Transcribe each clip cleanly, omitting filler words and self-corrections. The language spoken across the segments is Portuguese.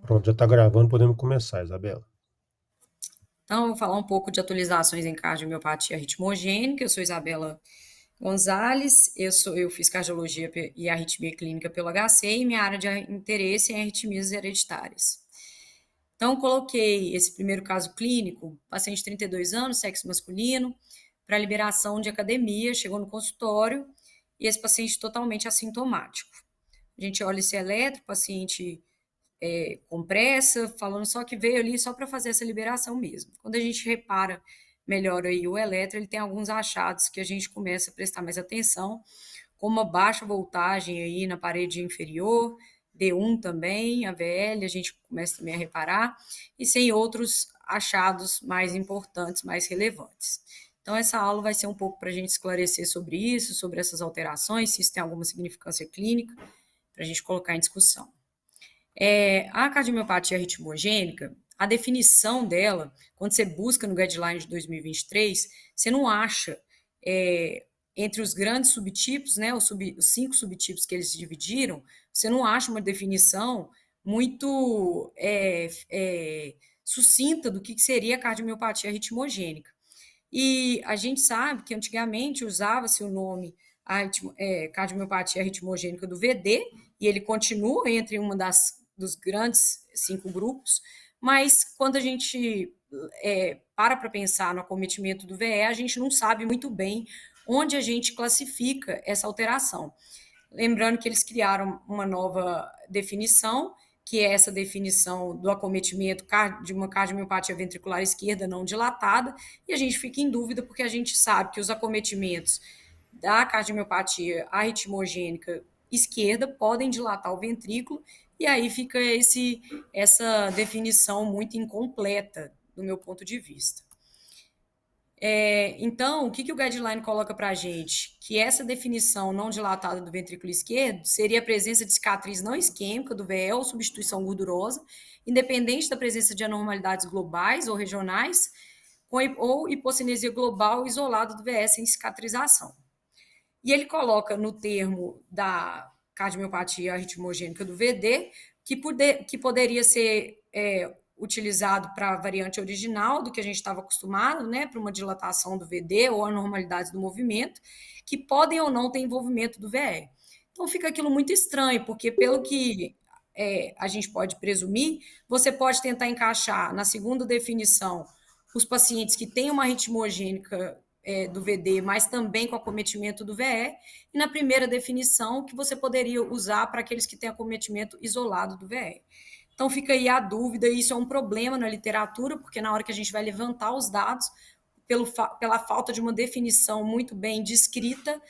Pronto, já está gravando, podemos começar, Isabela. Então, eu vou falar um pouco de atualizações em cardiomiopatia ritmogênica. Eu sou Isabela Gonzalez, eu fiz cardiologia e arritmia clínica pelo HC e minha área de interesse é em arritmias hereditárias. Então, coloquei esse primeiro caso clínico, paciente de 32 anos, sexo masculino, para liberação de academia, chegou no consultório e esse paciente totalmente assintomático. A gente olha esse eletro, paciente com pressa, falando só que veio ali só para fazer essa liberação mesmo. Quando a gente repara melhor aí o eletro, ele tem alguns achados que a gente começa a prestar mais atenção, como uma baixa voltagem aí na parede inferior, D1 também, AVL, a gente começa também a reparar, e sem outros achados mais importantes, mais relevantes. Então, essa aula vai ser um pouco para a gente esclarecer sobre isso, sobre essas alterações, se isso tem alguma significância clínica, para a gente colocar em discussão. A cardiomiopatia ritmogênica, a definição dela, quando você busca no guideline de 2023, você não acha entre os grandes subtipos, né, os 5 subtipos que eles dividiram, você não acha uma definição muito sucinta do que seria a cardiomiopatia ritmogênica. E a gente sabe que antigamente usava-se o nome cardiomiopatia ritmogênica do VD, e ele continua entre uma dos grandes 5 grupos, mas quando a gente para pensar no acometimento do VE, a gente não sabe muito bem onde a gente classifica essa alteração. Lembrando que eles criaram uma nova definição, que é essa definição do acometimento de uma cardiomiopatia ventricular esquerda não dilatada, e a gente fica em dúvida porque a gente sabe que os acometimentos da cardiomiopatia arritmogênica esquerda podem dilatar o ventrículo, e aí fica essa definição muito incompleta, do meu ponto de vista. Então, o que o guideline coloca para a gente? Que essa definição não dilatada do ventrículo esquerdo seria a presença de cicatriz não isquêmica do VE ou substituição gordurosa, independente da presença de anormalidades globais ou regionais, ou hipocinesia global isolada do VE sem cicatrização. E ele coloca no termo da cardiomiopatia arritmogênica do VD que poderia ser utilizado para a variante original do que a gente estava acostumado, né, para uma dilatação do VD ou anormalidades do movimento, que podem ou não ter envolvimento do VE. Então fica aquilo muito estranho, porque pelo que a gente pode presumir, você pode tentar encaixar na segunda definição os pacientes que têm uma ritmogênica do VD, mas também com acometimento do VE, e na primeira definição que você poderia usar para aqueles que têm acometimento isolado do VE. Então fica aí a dúvida, e isso é um problema na literatura, porque na hora que a gente vai levantar os dados, pela falta de uma definição muito bem descrita,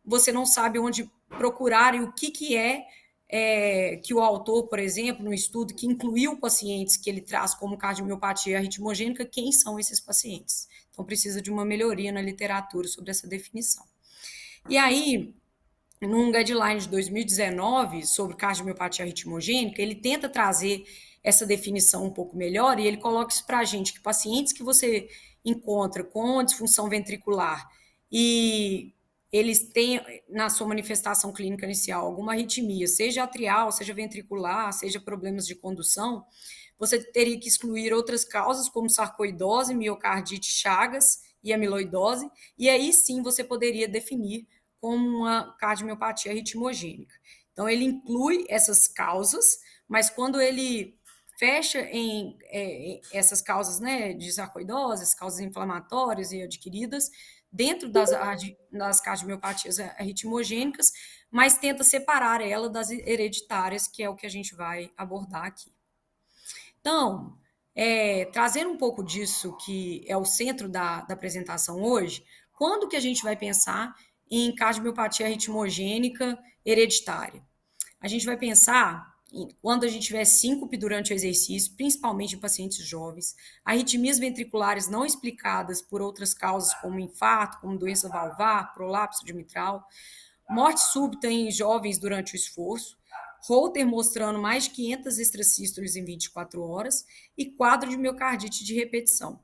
você não sabe onde procurar e o que que o autor, por exemplo, no estudo que incluiu pacientes que ele traz como cardiomiopatia arritmogênica, quem são esses pacientes? Então, precisa de uma melhoria na literatura sobre essa definição. E aí, num guideline de 2019 sobre cardiomiopatia ritmogênica, ele tenta trazer essa definição um pouco melhor e ele coloca isso para a gente, que pacientes que você encontra com disfunção ventricular e eles têm na sua manifestação clínica inicial alguma arritmia, seja atrial, seja ventricular, seja problemas de condução, você teria que excluir outras causas como sarcoidose, miocardite, chagas e amiloidose, e aí sim você poderia definir como uma cardiomiopatia ritmogênica. Então, ele inclui essas causas, mas quando ele fecha em essas causas, né, de sarcoidose, causas inflamatórias e adquiridas, dentro das cardiomiopatia ritmogênicas, mas tenta separar ela das hereditárias, que é o que a gente vai abordar aqui. Então, trazendo um pouco disso que é o centro da apresentação hoje, quando que a gente vai pensar em cardiomiopatia ritmogênica hereditária? A gente vai pensar quando a gente tiver síncope durante o exercício, principalmente em pacientes jovens, arritmias ventriculares não explicadas por outras causas, como infarto, como doença valvar, prolapso de mitral, morte súbita em jovens durante o esforço, Holter mostrando mais de 500 extrasístoles em 24 horas e quadro de miocardite de repetição.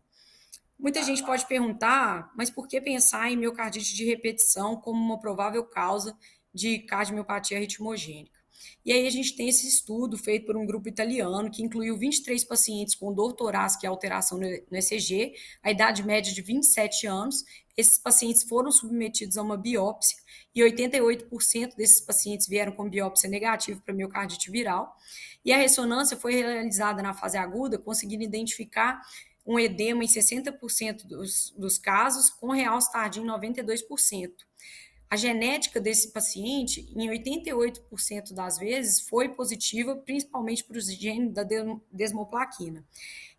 Muita gente pode perguntar, mas por que pensar em miocardite de repetição como uma provável causa de cardiomiopatia ritmogênica? E aí a gente tem esse estudo feito por um grupo italiano que incluiu 23 pacientes com dor torácica e alteração no ECG, a idade média de 27 anos. Esses pacientes foram submetidos a uma biópsia e 88% desses pacientes vieram com biópsia negativa para miocardite viral. E a ressonância foi realizada na fase aguda, conseguindo identificar um edema em 60% dos casos, com realce tardio em 92%. A genética desse paciente, em 88% das vezes, foi positiva, principalmente para os genes da desmoplaquina.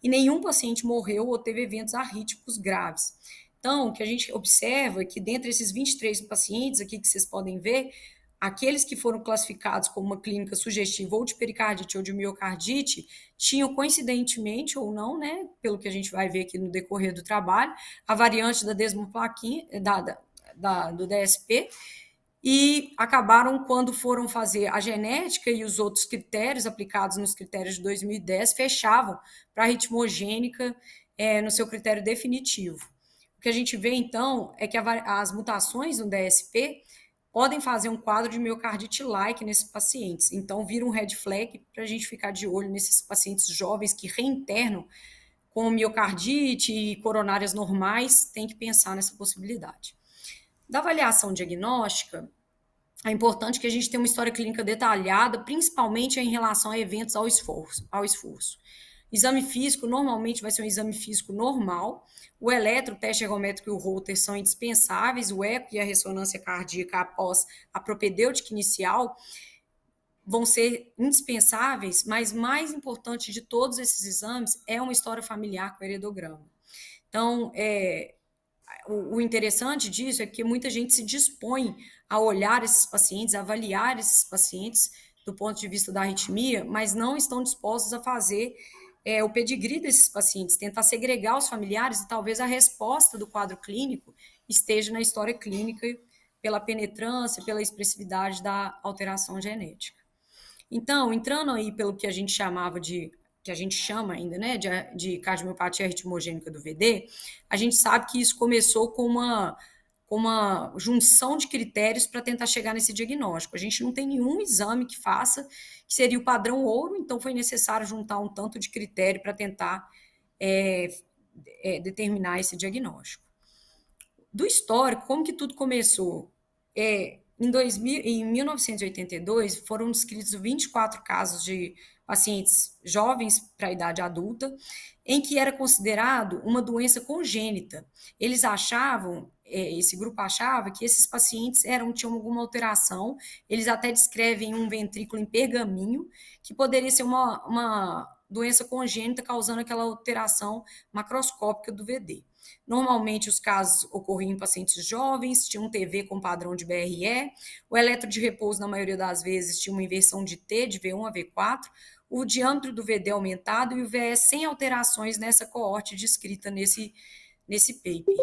E nenhum paciente morreu ou teve eventos arrítmicos graves. Então, o que a gente observa é que dentre esses 23 pacientes aqui que vocês podem ver, aqueles que foram classificados como uma clínica sugestiva ou de pericardite ou de miocardite, tinham coincidentemente ou não, né, pelo que a gente vai ver aqui no decorrer do trabalho, a variante da desmoplaquina, do DSP, e acabaram, quando foram fazer a genética e os outros critérios aplicados nos critérios de 2010, fechavam para a ritmogênica no seu critério definitivo. O que a gente vê, então, é que as mutações no DSP podem fazer um quadro de miocardite-like nesses pacientes. Então, vira um red flag para a gente ficar de olho nesses pacientes jovens que reinternam com miocardite e coronárias normais, tem que pensar nessa possibilidade. Da avaliação diagnóstica, é importante que a gente tenha uma história clínica detalhada, principalmente em relação a eventos ao esforço. Exame físico, normalmente vai ser um exame físico normal. O eletro, o teste ergométrico e o Holter são indispensáveis. O eco e a ressonância cardíaca após a propedêutica inicial vão ser indispensáveis, mas mais importante de todos esses exames é uma história familiar com heredograma. Então, o interessante disso é que muita gente se dispõe a olhar esses pacientes, a avaliar esses pacientes do ponto de vista da arritmia, mas não estão dispostos a fazer o pedigree desses pacientes, tentar segregar os familiares e talvez a resposta do quadro clínico esteja na história clínica pela penetrância, pela expressividade da alteração genética. Então, entrando aí pelo que a gente chamava que a gente chama ainda, né, de cardiomiopatia ritmogênica do VD, a gente sabe que isso começou com uma junção de critérios para tentar chegar nesse diagnóstico. A gente não tem nenhum exame que faça, que seria o padrão ouro, então foi necessário juntar um tanto de critério para tentar determinar esse diagnóstico. Do histórico, como que tudo começou? Em 1982, foram descritos 24 casos de pacientes jovens para a idade adulta, em que era considerado uma doença congênita. Eles achavam, esse grupo achava que esses pacientes tinham alguma alteração, eles até descrevem um ventrículo em pergaminho, que poderia ser uma doença congênita causando aquela alteração macroscópica do VD. Normalmente, os casos ocorriam em pacientes jovens, tinha um TV com padrão de BRE, o eletro de repouso, na maioria das vezes, tinha uma inversão de T, de V1 a V4, o diâmetro do VD aumentado e o VS sem alterações nessa coorte descrita nesse paper.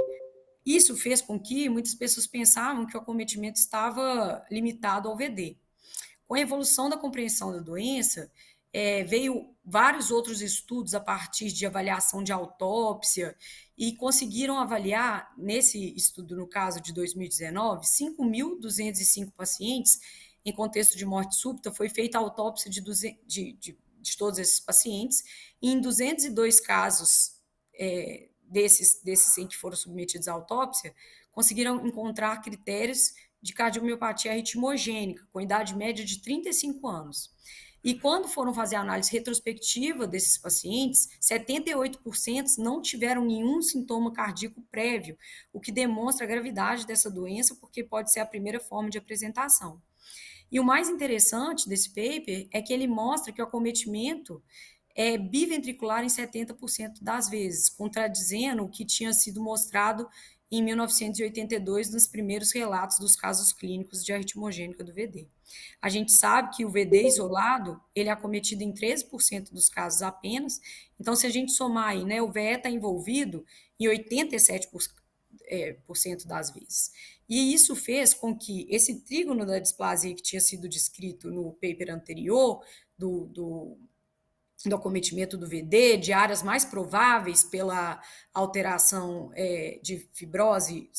Isso fez com que muitas pessoas pensavam que o acometimento estava limitado ao VD. Com a evolução da compreensão da doença, veio vários outros estudos a partir de avaliação de autópsia e conseguiram avaliar, nesse estudo, no caso de 2019, 5.205 pacientes em contexto de morte súbita. Foi feita a autópsia de todos esses pacientes e em 202 casos desses em que foram submetidos à autópsia, conseguiram encontrar critérios de cardiomiopatia ritmogênica, com idade média de 35 anos. E quando foram fazer a análise retrospectiva desses pacientes, 78% não tiveram nenhum sintoma cardíaco prévio, o que demonstra a gravidade dessa doença, porque pode ser a primeira forma de apresentação. E o mais interessante desse paper é que ele mostra que o acometimento é biventricular em 70% das vezes, contradizendo o que tinha sido mostrado em 1982, nos primeiros relatos dos casos clínicos de arritmogênica do VD. A gente sabe que o VD isolado, ele é acometido em 13% dos casos apenas, então se a gente somar aí, né, o VE está envolvido em 87% das vezes. E isso fez com que esse trígono da displasia que tinha sido descrito no paper anterior, do acometimento do VD, de áreas mais prováveis pela alteração de fibrose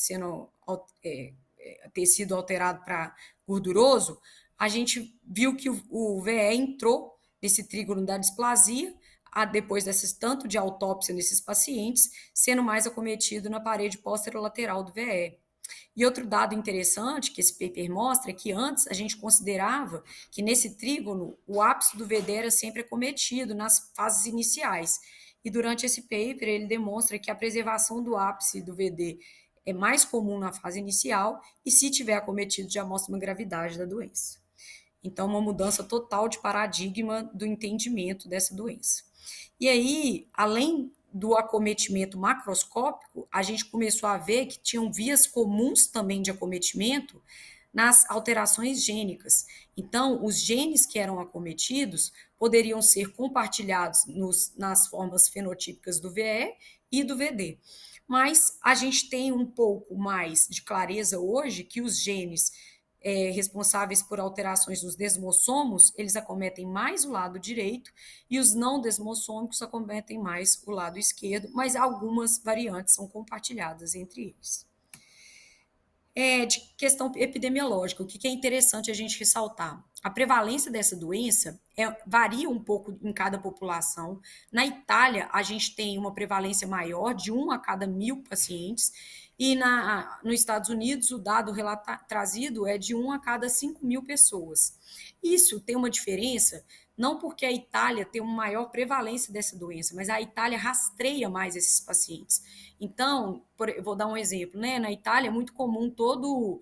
ter sido alterado para gorduroso, a gente viu que o VE entrou nesse trígono da displasia, depois desses tanto de autópsia nesses pacientes, sendo mais acometido na parede posterolateral do VE. E outro dado interessante que esse paper mostra é que antes a gente considerava que nesse trígono o ápice do VD era sempre acometido nas fases iniciais. E durante esse paper ele demonstra que a preservação do ápice do VD é mais comum na fase inicial e se tiver acometido já mostra uma gravidade da doença. Então, uma mudança total de paradigma do entendimento dessa doença. E aí, além do acometimento macroscópico, a gente começou a ver que tinham vias comuns também de acometimento nas alterações gênicas. Então, os genes que eram acometidos poderiam ser compartilhados nas formas fenotípicas do VE e do VD. Mas a gente tem um pouco mais de clareza hoje que os genes responsáveis por alterações nos desmossomos, eles acometem mais o lado direito e os não desmossômicos acometem mais o lado esquerdo, mas algumas variantes são compartilhadas entre eles. De questão epidemiológica, o que é interessante a gente ressaltar? A prevalência dessa doença varia um pouco em cada população. Na Itália, a gente tem uma prevalência maior, de 1 a cada 1.000 pacientes, e nos Estados Unidos, o dado trazido é de 1 a cada 5.000 pessoas. Isso tem uma diferença, não porque a Itália tem uma maior prevalência dessa doença, mas a Itália rastreia mais esses pacientes. Então, vou dar um exemplo, né? Na Itália é muito comum todo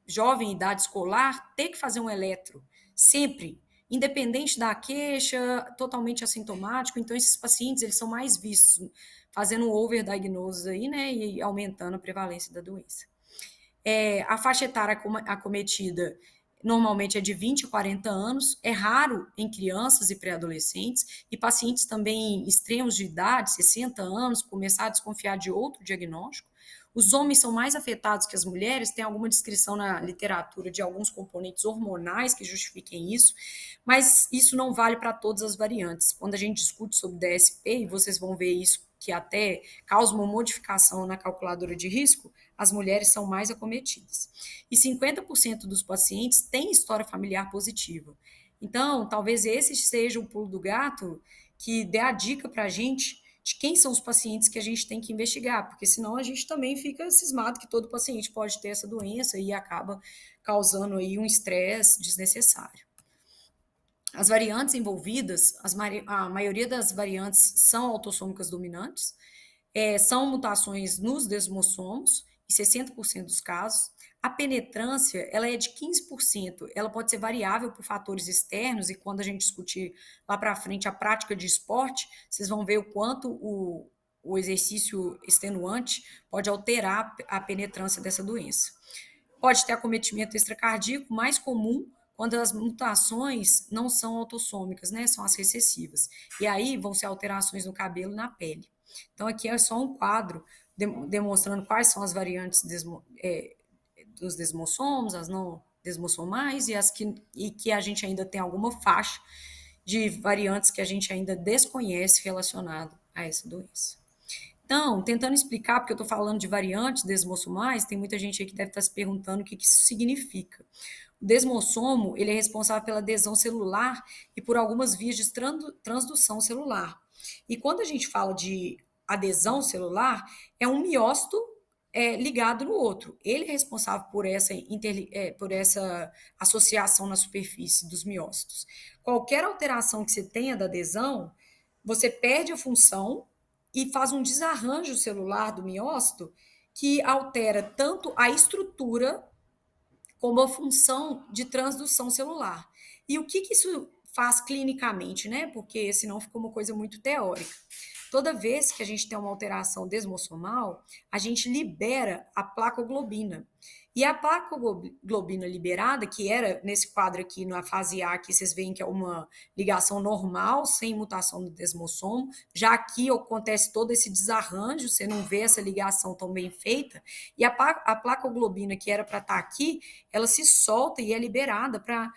jovem em idade escolar ter que fazer um eletro, sempre, independente da queixa, totalmente assintomático. Então, esses pacientes eles são mais vistos, fazendo um overdiagnose aí, né? E aumentando a prevalência da doença. A faixa etária acometida normalmente é de 20 a 40 anos, é raro em crianças e pré-adolescentes, e pacientes também extremos de idade, 60 anos, começar a desconfiar de outro diagnóstico. Os homens são mais afetados que as mulheres, tem alguma descrição na literatura de alguns componentes hormonais que justifiquem isso, mas isso não vale para todas as variantes. Quando a gente discute sobre DSP, e vocês vão ver isso, que até causa uma modificação na calculadora de risco, as mulheres são mais acometidas. E 50% dos pacientes têm história familiar positiva. Então, talvez esse seja o pulo do gato que dê a dica para a gente de quem são os pacientes que a gente tem que investigar, porque senão a gente também fica cismado que todo paciente pode ter essa doença e acaba causando aí um estresse desnecessário. As variantes envolvidas, a maioria das variantes são autossômicas dominantes, são mutações nos desmossomos, em 60% dos casos. A penetrância, ela é de 15%, ela pode ser variável por fatores externos, e quando a gente discutir lá para frente a prática de esporte, vocês vão ver o quanto o exercício extenuante pode alterar a penetrância dessa doença. Pode ter acometimento extracardíaco, mais comum quando as mutações não são autossômicas, né? São as recessivas. E aí vão ser alterações no cabelo e na pele. Então, aqui é só um quadro demonstrando quais são as variantes dos desmossomos, as não desmossomais e que a gente ainda tem alguma faixa de variantes que a gente ainda desconhece relacionado a essa doença. Então, tentando explicar, porque eu estou falando de variantes desmossomais, tem muita gente aí que deve estar se perguntando o que isso significa. O desmossomo, ele é responsável pela adesão celular e por algumas vias de transdução celular. E quando a gente fala de adesão celular, é um miócito ligado no outro. Ele é responsável por essa associação na superfície dos miócitos. Qualquer alteração que você tenha da adesão, você perde a função e faz um desarranjo celular do miócito que altera tanto a estrutura como a função de transdução celular. E o que isso faz clinicamente, né? Porque senão fica uma coisa muito teórica. Toda vez que a gente tem uma alteração desmossomal, a gente libera a placoglobina. E a placoglobina liberada, que era nesse quadro aqui, na fase A, que vocês veem que é uma ligação normal, sem mutação do desmossomo, já aqui acontece todo esse desarranjo, você não vê essa ligação tão bem feita, e a placoglobina, que era para estar aqui, ela se solta e é liberada para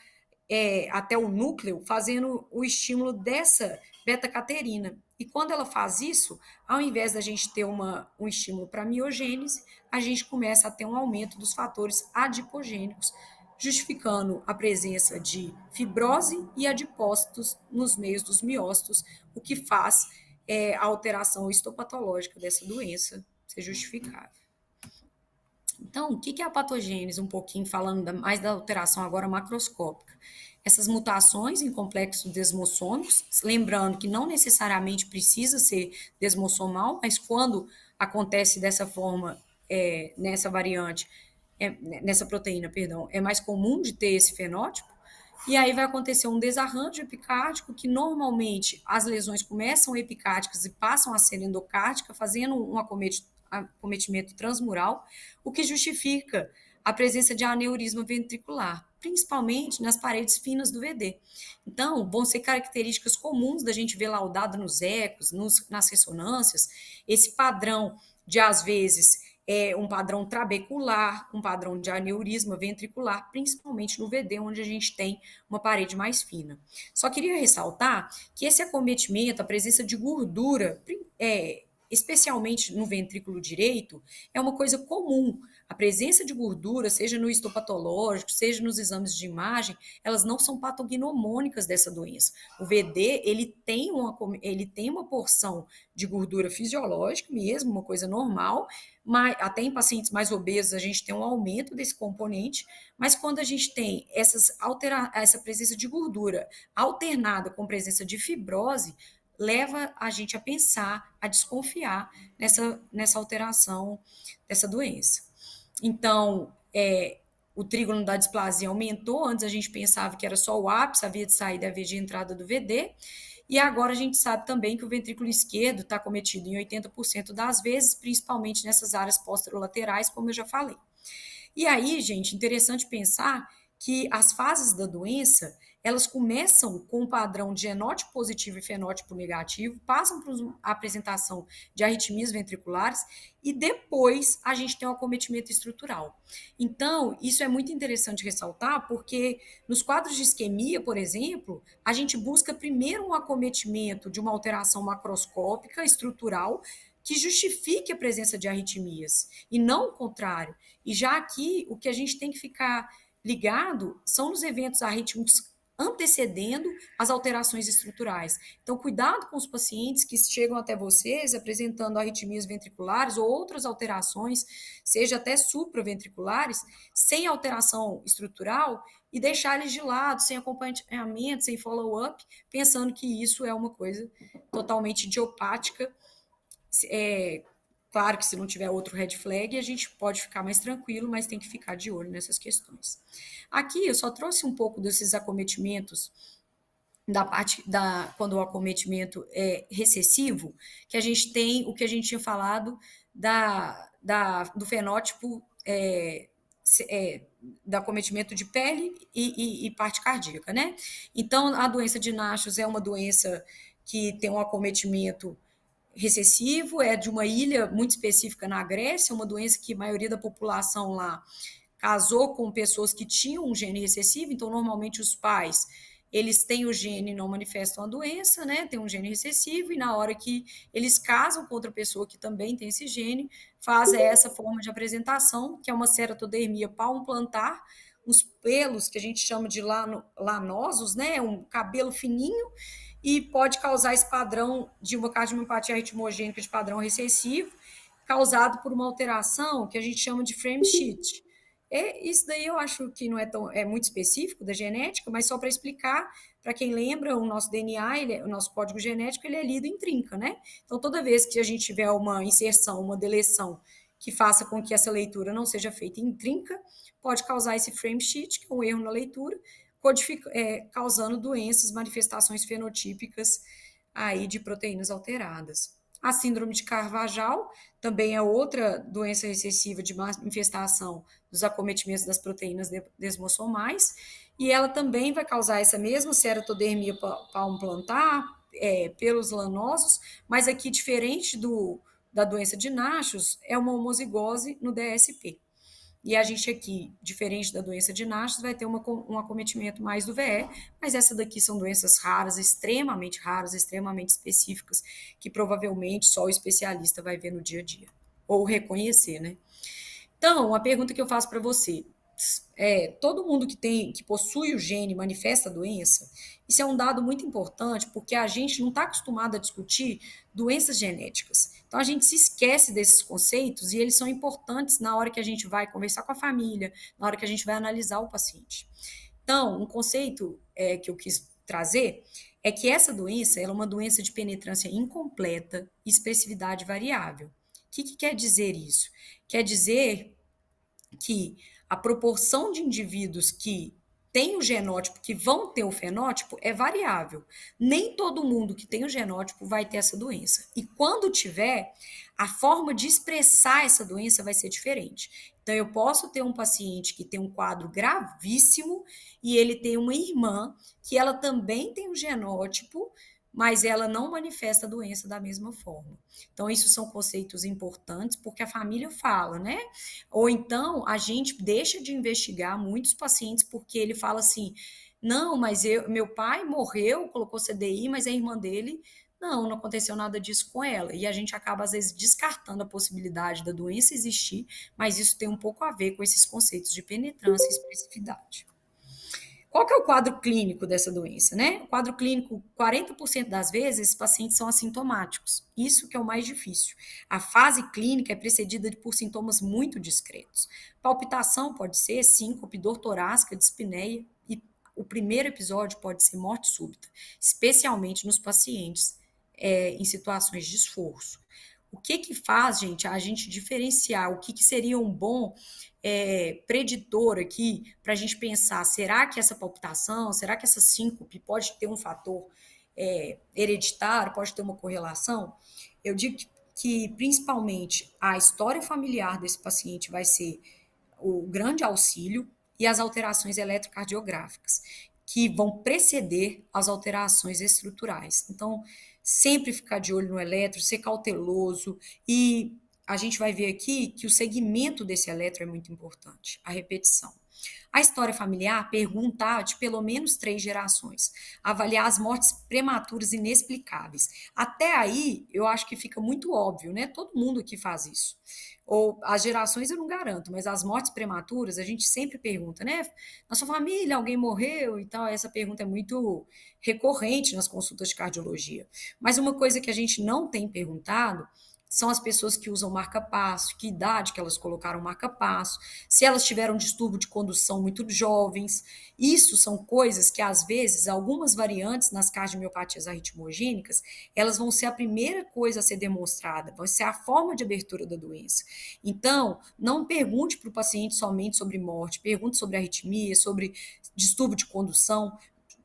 até o núcleo, fazendo o estímulo dessa beta-caterina. E quando ela faz isso, ao invés da gente ter um estímulo para miogênese, a gente começa a ter um aumento dos fatores adipogênicos, justificando a presença de fibrose e adipócitos nos meios dos miócitos, o que faz a alteração histopatológica dessa doença ser justificável. Então, o que é a patogênese? Um pouquinho falando mais da alteração agora macroscópica. Essas mutações em complexos desmossômicos, lembrando que não necessariamente precisa ser desmossomal, mas quando acontece dessa forma, nessa variante, nessa proteína, perdão, é mais comum de ter esse fenótipo, e aí vai acontecer um desarranjo epicárdico, que normalmente as lesões começam epicárdicas e passam a ser endocárdicas, fazendo um acometimento transmural, o que justifica a presença de aneurisma ventricular, principalmente nas paredes finas do VD. Então, vão ser características comuns da gente ver laudado nos ecos, nas ressonâncias, esse padrão de, às vezes, um padrão trabecular, um padrão de aneurisma ventricular, principalmente no VD, onde a gente tem uma parede mais fina. Só queria ressaltar que esse acometimento, a presença de gordura, especialmente no ventrículo direito, é uma coisa comum. A presença de gordura, seja no histopatológico, seja nos exames de imagem, elas não são patognomônicas dessa doença. O VD, ele tem uma porção de gordura fisiológica mesmo, uma coisa normal, mas até em pacientes mais obesos a gente tem um aumento desse componente, mas quando a gente tem essa presença de gordura alternada com presença de fibrose, leva a gente a pensar, a desconfiar nessa alteração dessa doença. Então, o trígono da displasia aumentou, antes a gente pensava que era só o ápice, a via de saída e a via de entrada do VD, e agora a gente sabe também que o ventrículo esquerdo está cometido em 80% das vezes, principalmente nessas áreas posterolaterais, como eu já falei. E aí, gente, interessante pensar que as fases da doença, elas começam com um padrão de genótipo positivo e fenótipo negativo, passam por a apresentação de arritmias ventriculares e depois a gente tem o acometimento estrutural. Então, isso é muito interessante ressaltar, porque nos quadros de isquemia, por exemplo, a gente busca primeiro um acometimento de uma alteração macroscópica estrutural que justifique a presença de arritmias, e não o contrário. E já aqui, o que a gente tem que ficar ligado são os eventos arrítmicos antecedendo as alterações estruturais. Então, cuidado com os pacientes que chegam até vocês apresentando arritmias ventriculares ou outras alterações, seja até supraventriculares, sem alteração estrutural, e deixar eles de lado, sem acompanhamento, sem follow-up, pensando que isso é uma coisa totalmente idiopática. Claro que se não tiver outro red flag, a gente pode ficar mais tranquilo, mas tem que ficar de olho nessas questões. Aqui eu só trouxe um pouco desses acometimentos da parte quando o acometimento é recessivo, que a gente tem o que a gente tinha falado do fenótipo do acometimento de pele e parte cardíaca, né? Então, a doença de Nashus é uma doença que tem um acometimento recessivo, é de uma ilha muito específica na Grécia, uma doença que a maioria da população lá casou com pessoas que tinham um gene recessivo, então normalmente os pais, eles têm o gene e não manifestam a doença, né? Tem um gene recessivo, e na hora que eles casam com outra pessoa que também tem esse gene, faz essa forma de apresentação, que é uma ceratodermia palmo-plantar, os pelos que a gente chama de lanosos, né? Um cabelo fininho, e pode causar esse padrão de uma cardiomiopatia arritmogênica de padrão recessivo, causado por uma alteração que a gente chama de frame shift. Isso daí eu acho que não é muito específico da genética, mas só para explicar, para quem lembra, o nosso DNA, o nosso código genético, ele é lido em trinca, né? Então, toda vez que a gente tiver uma inserção, uma deleção que faça com que essa leitura não seja feita em trinca, pode causar esse frame shift, que é um erro na leitura, causando doenças, manifestações fenotípicas aí de proteínas alteradas. A síndrome de Carvajal também é outra doença recessiva de manifestação dos acometimentos das proteínas desmossomais, e ela também vai causar essa mesma ceratodermia palmo-plantar, pelos lanosos, mas aqui, diferente da doença de Nashus, é uma homozigose no DSP. E a gente aqui, diferente da doença de Nashus, vai ter um acometimento mais do VE, mas essa daqui são doenças raras, extremamente específicas, que provavelmente só o especialista vai ver no dia a dia, ou reconhecer, né? Então, a pergunta que eu faço para você, todo mundo que possui o gene manifesta a doença, isso é um dado muito importante, porque a gente não está acostumado a discutir doenças genéticas. Então, a gente se esquece desses conceitos e eles são importantes na hora que a gente vai conversar com a família, na hora que a gente vai analisar o paciente. Então, um conceito que eu quis trazer é que essa doença ela é uma doença de penetrância incompleta e expressividade variável. O que quer dizer isso? Quer dizer que a proporção de indivíduos que têm o genótipo, que vão ter o fenótipo, é variável. Nem todo mundo que tem o genótipo vai ter essa doença. E quando tiver, a forma de expressar essa doença vai ser diferente. Então, eu posso ter um paciente que tem um quadro gravíssimo e ele tem uma irmã que ela também tem o genótipo, mas ela não manifesta a doença da mesma forma. Então, isso são conceitos importantes porque a família fala, né? Ou então a gente deixa de investigar muitos pacientes porque ele fala assim: não, mas meu pai morreu, colocou CDI, mas a irmã dele. Não, não aconteceu nada disso com ela. E a gente acaba, às vezes, descartando a possibilidade da doença existir, mas isso tem um pouco a ver com esses conceitos de penetrância e especificidade. Qual que é o quadro clínico dessa doença, né? O quadro clínico, 40% das vezes, esses pacientes são assintomáticos. Isso que é o mais difícil. A fase clínica é precedida por sintomas muito discretos. Palpitação pode ser síncope, dor torácica, dispneia e o primeiro episódio pode ser morte súbita, especialmente nos pacientes em situações de esforço. O que faz, gente, a gente diferenciar o que seria um bom preditor aqui para a gente pensar, será que essa palpitação, será que essa síncope pode ter um fator hereditário, pode ter uma correlação? Eu digo que principalmente a história familiar desse paciente vai ser o grande auxílio e as alterações eletrocardiográficas, que vão preceder as alterações estruturais. Então, sempre ficar de olho no eletro, ser cauteloso e a gente vai ver aqui que o segmento desse eletro é muito importante, a repetição. A história familiar pergunta de pelo menos 3 gerações, avaliar as mortes prematuras inexplicáveis. Até aí, eu acho que fica muito óbvio, né? Todo mundo aqui faz isso. Ou as gerações eu não garanto, mas as mortes prematuras a gente sempre pergunta, né? Na sua família alguém morreu e tal? Essa pergunta é muito recorrente nas consultas de cardiologia. Mas uma coisa que a gente não tem perguntado são as pessoas que usam marca-passo, que idade que elas colocaram marca-passo, se elas tiveram distúrbio de condução muito jovens. Isso são coisas que, às vezes, algumas variantes nas cardiomiopatias arritmogênicas, elas vão ser a primeira coisa a ser demonstrada, vai ser a forma de abertura da doença. Então, não pergunte para o paciente somente sobre morte, pergunte sobre arritmia, sobre distúrbio de condução,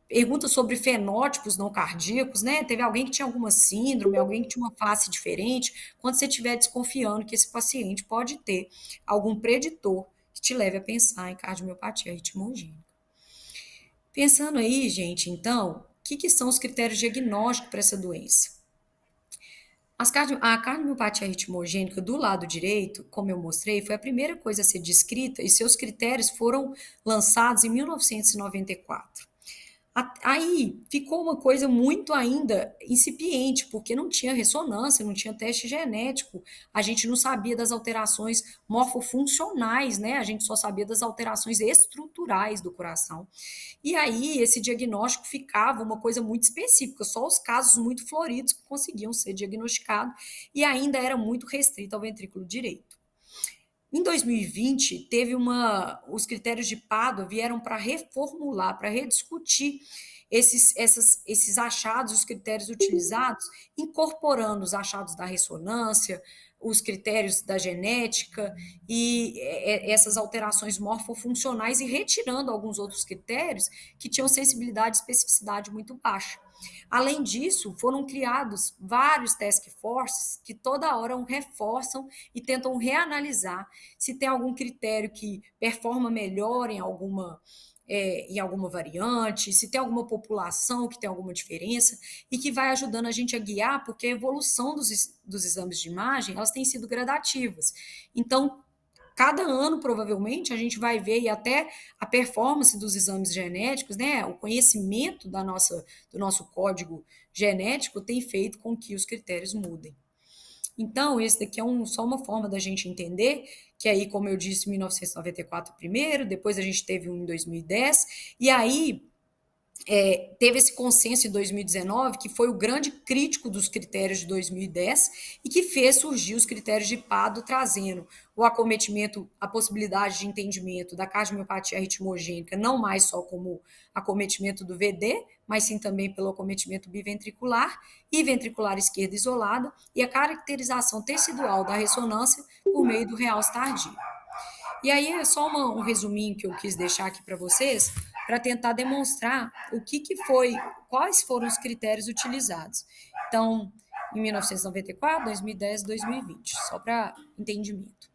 pergunta sobre fenótipos não cardíacos, né? Teve alguém que tinha alguma síndrome, alguém que tinha uma face diferente. Quando você estiver desconfiando que esse paciente pode ter algum preditor que te leve a pensar em cardiomiopatia ritmogênica. Pensando aí, gente, então, o que são os critérios diagnósticos para essa doença? A cardiomiopatia ritmogênica do lado direito, como eu mostrei, foi a primeira coisa a ser descrita e seus critérios foram lançados em 1994. Aí ficou uma coisa muito ainda incipiente, porque não tinha ressonância, não tinha teste genético, a gente não sabia das alterações morfofuncionais, né? A gente só sabia das alterações estruturais do coração. E aí esse diagnóstico ficava uma coisa muito específica, só os casos muito floridos que conseguiam ser diagnosticados e ainda era muito restrito ao ventrículo direito. Em 2020, os critérios de Pádua vieram para reformular, para rediscutir esses achados, os critérios utilizados, incorporando os achados da ressonância, os critérios da genética e essas alterações morfofuncionais e retirando alguns outros critérios que tinham sensibilidade e especificidade muito baixa. Além disso, foram criados vários task forces que toda hora reforçam e tentam reanalisar se tem algum critério que performa melhor em alguma variante, se tem alguma população que tem alguma diferença e que vai ajudando a gente a guiar, porque a evolução dos exames de imagem, elas têm sido gradativas. Então, cada ano, provavelmente, a gente vai ver e até a performance dos exames genéticos, né? O conhecimento do nosso código genético tem feito com que os critérios mudem. Então, esse daqui é só uma forma da gente entender que aí, como eu disse, 1994 primeiro, depois a gente teve um em 2010, e aí teve esse consenso em 2019, que foi o grande crítico dos critérios de 2010 e que fez surgir os critérios de PADO, trazendo o acometimento, a possibilidade de entendimento da cardiomiopatia arritmogênica, não mais só como acometimento do VD, mas sim também pelo acometimento biventricular e ventricular esquerda isolada, e a caracterização tecidual da ressonância por meio do realce tardio. E aí é só um resuminho que eu quis deixar aqui para vocês, para tentar demonstrar o que foi, quais foram os critérios utilizados. Então, em 1994, 2010, 2020, só para entendimento.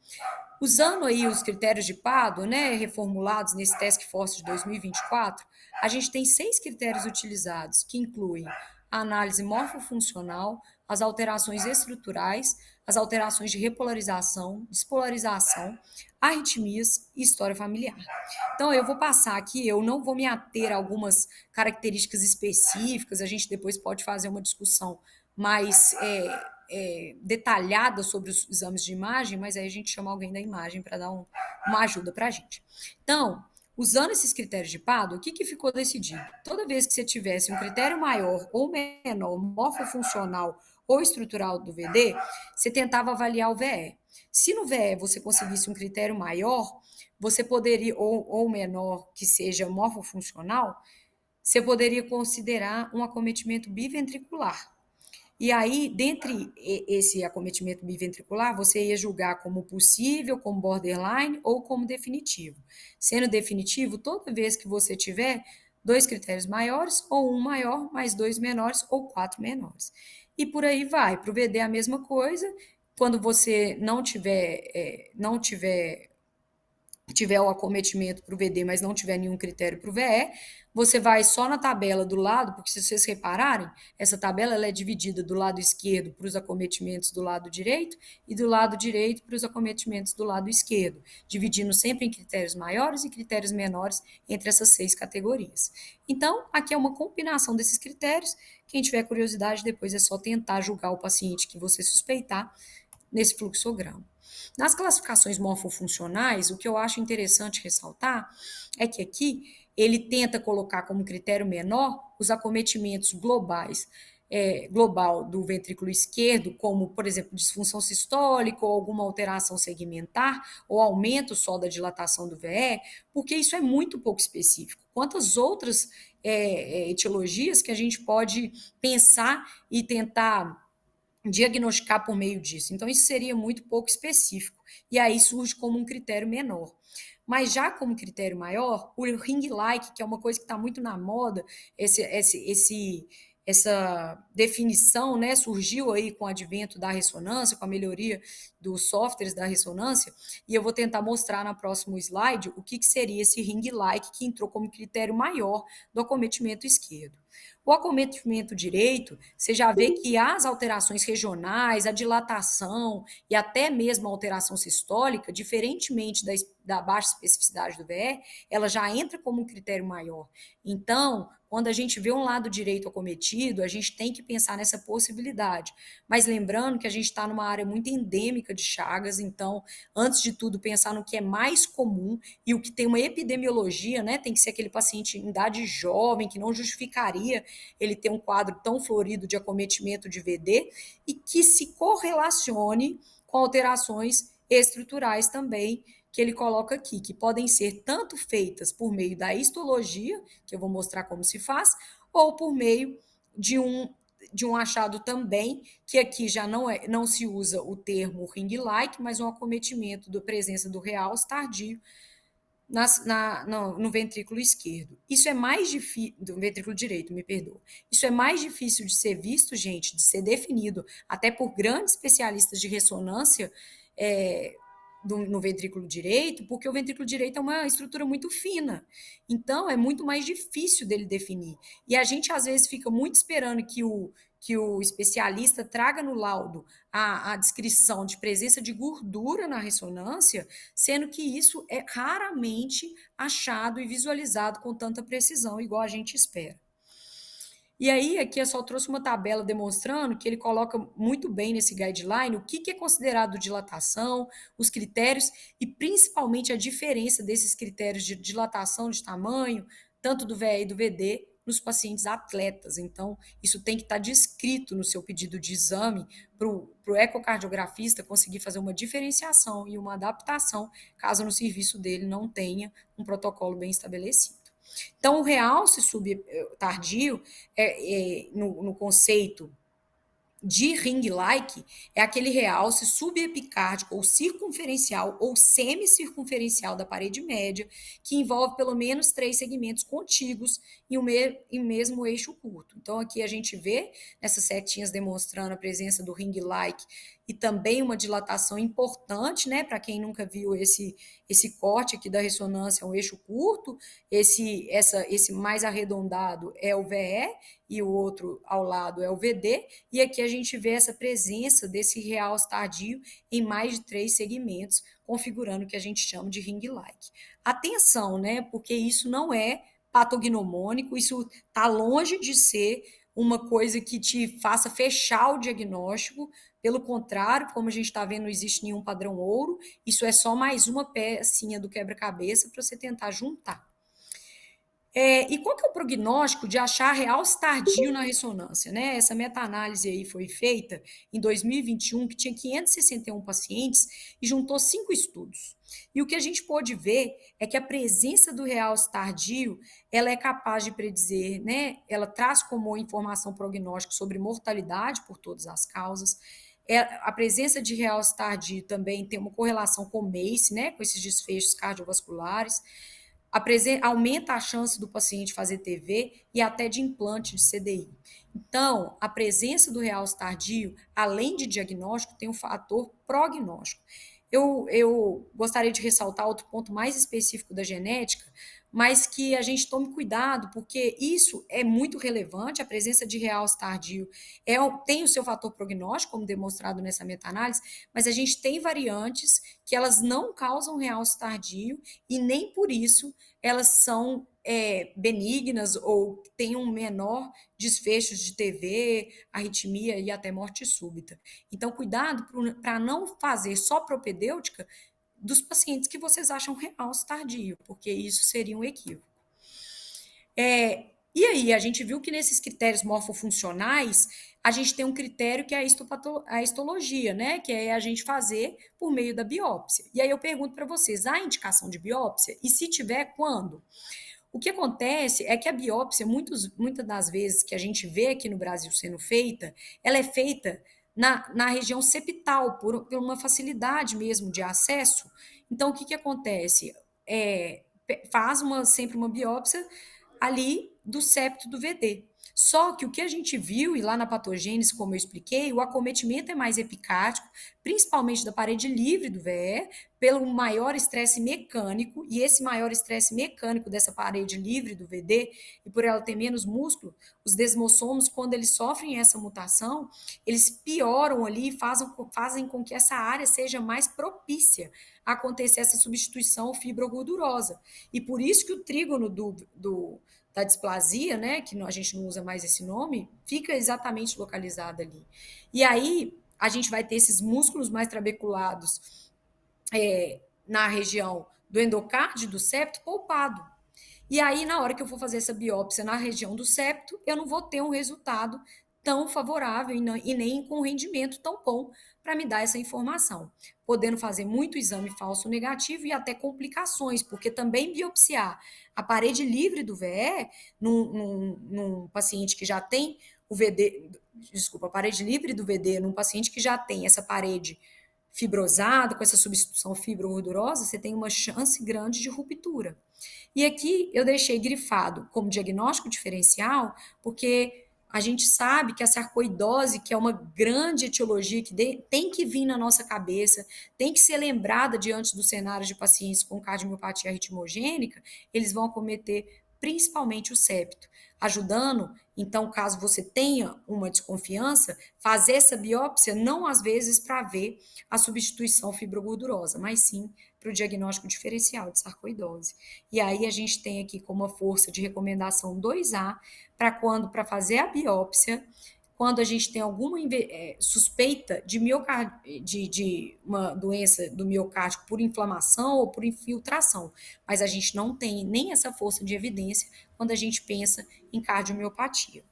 Usando aí os critérios de PADO, né, reformulados nesse Task Force de 2024, a gente tem 6 critérios utilizados, que incluem a análise morfofuncional, as alterações estruturais, as alterações de repolarização, despolarização, arritmias e história familiar. Então, eu vou passar aqui, eu não vou me ater a algumas características específicas, a gente depois pode fazer uma discussão mais detalhada sobre os exames de imagem, mas aí a gente chama alguém da imagem para dar uma ajuda para a gente. Então, usando esses critérios de PADO, o que ficou decidido? Toda vez que você tivesse um critério maior ou menor, morfofuncional ou estrutural do VD, você tentava avaliar o VE. Se no VE você conseguisse um critério maior, você poderia, ou menor, que seja morfofuncional, você poderia considerar um acometimento biventricular. E aí, dentre esse acometimento biventricular, você ia julgar como possível, como borderline ou como definitivo. Sendo definitivo, toda vez que você tiver 2 critérios maiores, ou um maior, mais 2 menores, ou 4 menores. E por aí vai. Para o VD a mesma coisa. Quando você não tiver o acometimento para o VD, mas não tiver nenhum critério para o VE, você vai só na tabela do lado, porque se vocês repararem, essa tabela ela é dividida do lado esquerdo para os acometimentos do lado direito e do lado direito para os acometimentos do lado esquerdo, dividindo sempre em critérios maiores e critérios menores entre essas 6 categorias. Então, aqui é uma combinação desses critérios. Quem tiver curiosidade, depois é só tentar julgar o paciente que você suspeitar nesse fluxograma. Nas classificações morfofuncionais, o que eu acho interessante ressaltar é que aqui ele tenta colocar como critério menor os acometimentos globais, global do ventrículo esquerdo, como, por exemplo, disfunção sistólica ou alguma alteração segmentar, ou aumento só da dilatação do VE, porque isso é muito pouco específico. Quantas outras etiologias que a gente pode pensar e tentar diagnosticar por meio disso. Então, isso seria muito pouco específico. E aí surge como um critério menor. Mas já como critério maior, o ring-like, que é uma coisa que está muito na moda, essa definição, né, surgiu aí com o advento da ressonância, com a melhoria dos softwares da ressonância, e eu vou tentar mostrar no próximo slide o que seria esse ring-like que entrou como critério maior do acometimento esquerdo. O acometimento direito, você já vê que as alterações regionais, a dilatação e até mesmo a alteração sistólica, diferentemente da baixa especificidade do VE, ela já entra como um critério maior. Então, quando a gente vê um lado direito acometido, a gente tem que pensar nessa possibilidade. Mas lembrando que a gente está numa área muito endêmica de Chagas, então, antes de tudo, pensar no que é mais comum e o que tem uma epidemiologia, né? Tem que ser aquele paciente em idade jovem, que não justificaria ele ter um quadro tão florido de acometimento de VD e que se correlacione com alterações estruturais também, que ele coloca aqui, que podem ser tanto feitas por meio da histologia, que eu vou mostrar como se faz, ou por meio de um achado também, que aqui já não se usa o termo ring-like, mas um acometimento da presença do realce tardio no ventrículo esquerdo. Isso é mais difícil, do ventrículo direito, me perdoa. Isso é mais difícil de ser visto, gente, de ser definido, até por grandes especialistas de ressonância, no ventrículo direito, porque o ventrículo direito é uma estrutura muito fina. Então, é muito mais difícil dele definir. E a gente, às vezes, fica muito esperando que o especialista traga no laudo a descrição de presença de gordura na ressonância, sendo que isso é raramente achado e visualizado com tanta precisão, igual a gente espera. E aí, aqui eu só trouxe uma tabela demonstrando que ele coloca muito bem nesse guideline o que que é considerado dilatação, os critérios e principalmente a diferença desses critérios de dilatação de tamanho, tanto do VE e do VD, nos pacientes atletas. Então, isso tem que estar descrito no seu pedido de exame para o ecocardiografista conseguir fazer uma diferenciação e uma adaptação, caso no serviço dele não tenha um protocolo bem estabelecido. Então, o realce tardio, no conceito de ring-like, é aquele realce subepicárdico ou circunferencial ou semicircunferencial da parede média, que envolve pelo menos 3 segmentos contíguos em em mesmo eixo curto. Então, aqui a gente vê essas setinhas demonstrando a presença do ring-like e também uma dilatação importante, né? Para quem nunca viu esse corte aqui da ressonância, é um eixo curto, esse mais arredondado é o VE e o outro ao lado é o VD, e aqui a gente vê essa presença desse realce tardio em mais de 3 segmentos, configurando o que a gente chama de ring-like. Atenção, né? Porque isso não é patognomônico, isso está longe de ser uma coisa que te faça fechar o diagnóstico. Pelo contrário, como a gente está vendo, não existe nenhum padrão ouro, isso é só mais uma pecinha do quebra-cabeça para você tentar juntar. E qual que é o prognóstico de achar realce tardio na ressonância, né? Essa meta-análise aí foi feita em 2021, que tinha 561 pacientes e juntou 5 estudos. E o que a gente pôde ver é que a presença do realce tardio, ela é capaz de predizer, né? Ela traz como informação prognóstico sobre mortalidade por todas as causas. A presença de realce tardio também tem uma correlação com o MACE, né? Com esses desfechos cardiovasculares, aumenta a chance do paciente fazer TV e até de implante de CDI. Então, a presença do realce tardio, além de diagnóstico, tem um fator prognóstico. Eu gostaria de ressaltar outro ponto mais específico da genética, mas que a gente tome cuidado, porque isso é muito relevante, a presença de realce tardio tem o seu fator prognóstico, como demonstrado nessa meta-análise, mas a gente tem variantes que elas não causam realce tardio e nem por isso elas são benignas ou têm um menor desfecho de TV, arritmia e até morte súbita. Então, cuidado para não fazer só propedêutica dos pacientes que vocês acham realce tardio, porque isso seria um equívoco. E aí, a gente viu que nesses critérios morfofuncionais, a gente tem um critério que é a histologia, né? Que é a gente fazer por meio da biópsia. E aí eu pergunto para vocês, há indicação de biópsia? E se tiver, quando? O que acontece é que a biópsia, muitas das vezes que a gente vê aqui no Brasil sendo feita, ela é feita na região septal, por uma facilidade mesmo de acesso. Então, o que acontece? Faz sempre uma biópsia ali do septo do VD. Só que o que a gente viu, e lá na patogênese, como eu expliquei, o acometimento é mais epicárdico, principalmente da parede livre do VE, pelo maior estresse mecânico, e esse maior estresse mecânico dessa parede livre do VD, e por ela ter menos músculo, os desmossomos, quando eles sofrem essa mutação, eles pioram ali e fazem com que essa área seja mais propícia a acontecer essa substituição fibrogordurosa. E por isso que o trígono da displasia, né, que a gente não usa mais esse nome, fica exatamente localizado ali. E aí a gente vai ter esses músculos mais trabeculados na região do endocárdio, do septo, poupado. E aí, na hora que eu for fazer essa biópsia na região do septo, eu não vou ter um resultado tão favorável e nem com rendimento tão bom para me dar essa informação. Podendo fazer muito exame falso negativo e até complicações, porque também biopsiar a parede livre do VE num paciente que já tem o VD, desculpa, a parede livre do VD num paciente que já tem essa parede fibrosada, com essa substituição fibro-gordurosa, você tem uma chance grande de ruptura. E aqui eu deixei grifado como diagnóstico diferencial, porque a gente sabe que a sarcoidose, que é uma grande etiologia que tem que vir na nossa cabeça, tem que ser lembrada diante do cenário de pacientes com cardiomiopatia arritmogênica, eles vão acometer principalmente o septo. ajudando, então, caso você tenha uma desconfiança, fazer essa biópsia não às vezes para ver a substituição fibrogordurosa, mas sim para o diagnóstico diferencial de sarcoidose. E aí a gente tem aqui como uma força de recomendação 2A para fazer a biópsia, quando a gente tem alguma suspeita de miocárdio, de uma doença do miocárdio por inflamação ou por infiltração, mas a gente não tem nem essa força de evidência quando a gente pensa em cardiomiopatia.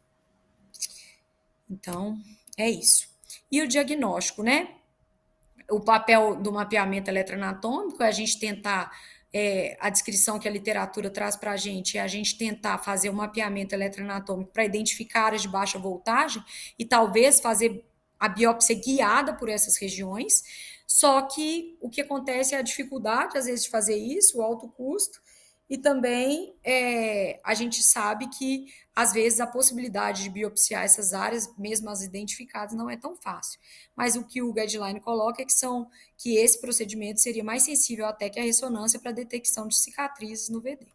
Então, é isso. E o diagnóstico, né? O papel do mapeamento eletroanatômico é a gente tentar, a descrição que a literatura traz para a gente, é a gente tentar fazer o mapeamento eletroanatômico para identificar áreas de baixa voltagem e talvez fazer a biópsia guiada por essas regiões. Só que o que acontece é a dificuldade, às vezes, de fazer isso, o alto custo, e também a gente sabe que, às vezes, a possibilidade de biopsiar essas áreas, mesmo as identificadas, não é tão fácil. Mas o que o guideline coloca é que esse procedimento seria mais sensível até que a ressonância para detecção de cicatrizes no VD.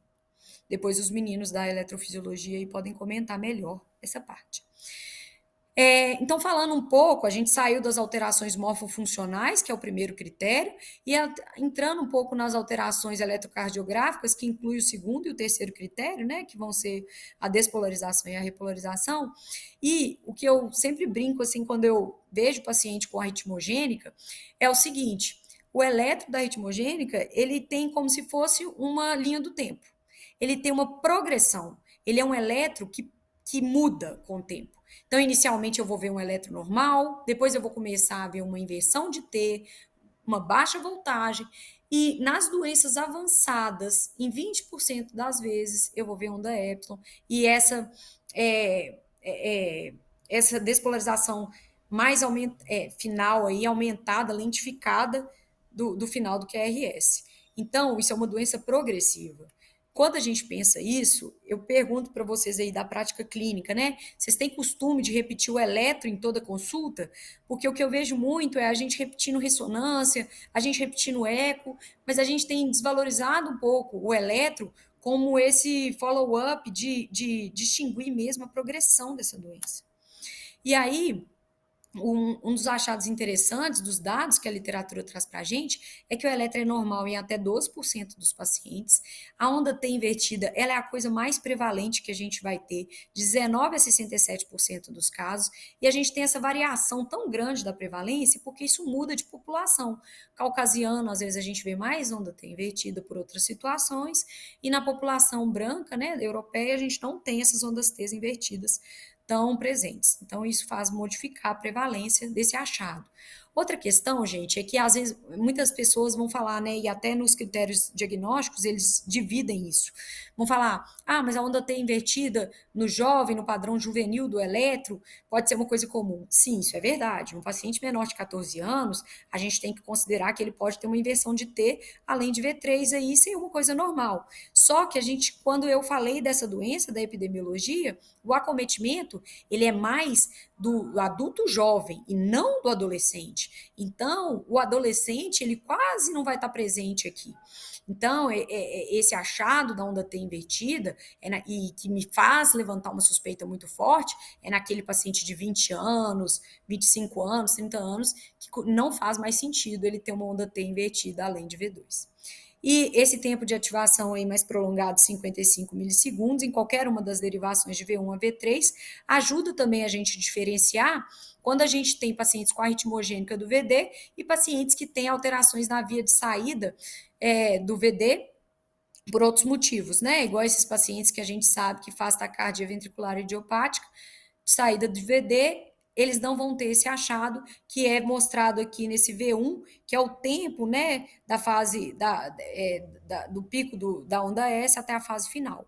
Depois os meninos da eletrofisiologia aí podem comentar melhor essa parte. Então, falando um pouco, a gente saiu das alterações morfofuncionais, que é o primeiro critério, e entrando um pouco nas alterações eletrocardiográficas, que inclui o segundo e o terceiro critério, né, que vão ser a despolarização e a repolarização. E o que eu sempre brinco, assim, quando eu vejo paciente com arritmogênica, é o seguinte: o eletro da arritmogênica, ele tem como se fosse uma linha do tempo. Ele tem uma progressão. Ele é um eletro que muda com o tempo. Então, inicialmente, eu vou ver um eletro normal, depois eu vou começar a ver uma inversão de T, uma baixa voltagem, e nas doenças avançadas, em 20% das vezes, eu vou ver onda epsilon, e essa despolarização mais final, aí, aumentada, lentificada do final do QRS. Então, isso é uma doença progressiva. Quando a gente pensa isso, eu pergunto para vocês aí da prática clínica, né? Vocês têm costume de repetir o eletro em toda consulta? Porque o que eu vejo muito é a gente repetindo ressonância, a gente repetindo eco, mas a gente tem desvalorizado um pouco o eletro como esse follow-up de distinguir mesmo a progressão dessa doença. E aí, um dos achados interessantes dos dados que a literatura traz para a gente é que o eletro é normal em até 12% dos pacientes. A onda T invertida, ela é a coisa mais prevalente que a gente vai ter, de 19 a 67% dos casos, e a gente tem essa variação tão grande da prevalência porque isso muda de população. Caucasiano, às vezes a gente vê mais onda T invertida por outras situações, e na população branca, né, europeia, a gente não tem essas ondas T invertidas estão presentes. Então, isso faz modificar a prevalência desse achado. Outra questão, gente, é que às vezes muitas pessoas vão falar, né, e até nos critérios diagnósticos eles dividem isso. Vão falar, mas a onda T invertida no jovem, no padrão juvenil do eletro, pode ser uma coisa comum. Sim, isso é verdade. Um paciente menor de 14 anos, a gente tem que considerar que ele pode ter uma inversão de T, além de V3 aí, ser uma coisa normal. Só que quando eu falei dessa doença, da epidemiologia, o acometimento, ele é mais do adulto jovem e não do adolescente. Então, o adolescente, ele quase não vai estar presente aqui. Então, esse achado da onda T invertida, e que me faz levantar uma suspeita muito forte, é naquele paciente de 20 anos, 25 anos, 30 anos, que não faz mais sentido ele ter uma onda T invertida além de V2. E esse tempo de ativação aí mais prolongado, 55 milissegundos, em qualquer uma das derivações de V1 a V3, ajuda também a gente a diferenciar quando a gente tem pacientes com arritmogênica do VD e pacientes que têm alterações na via de saída do VD por outros motivos, né? Igual esses pacientes que a gente sabe que faz taquicardia ventricular idiopática, de saída do VD, eles não vão ter esse achado que é mostrado aqui nesse V1, que é o tempo, né, da fase do pico da onda S até a fase final.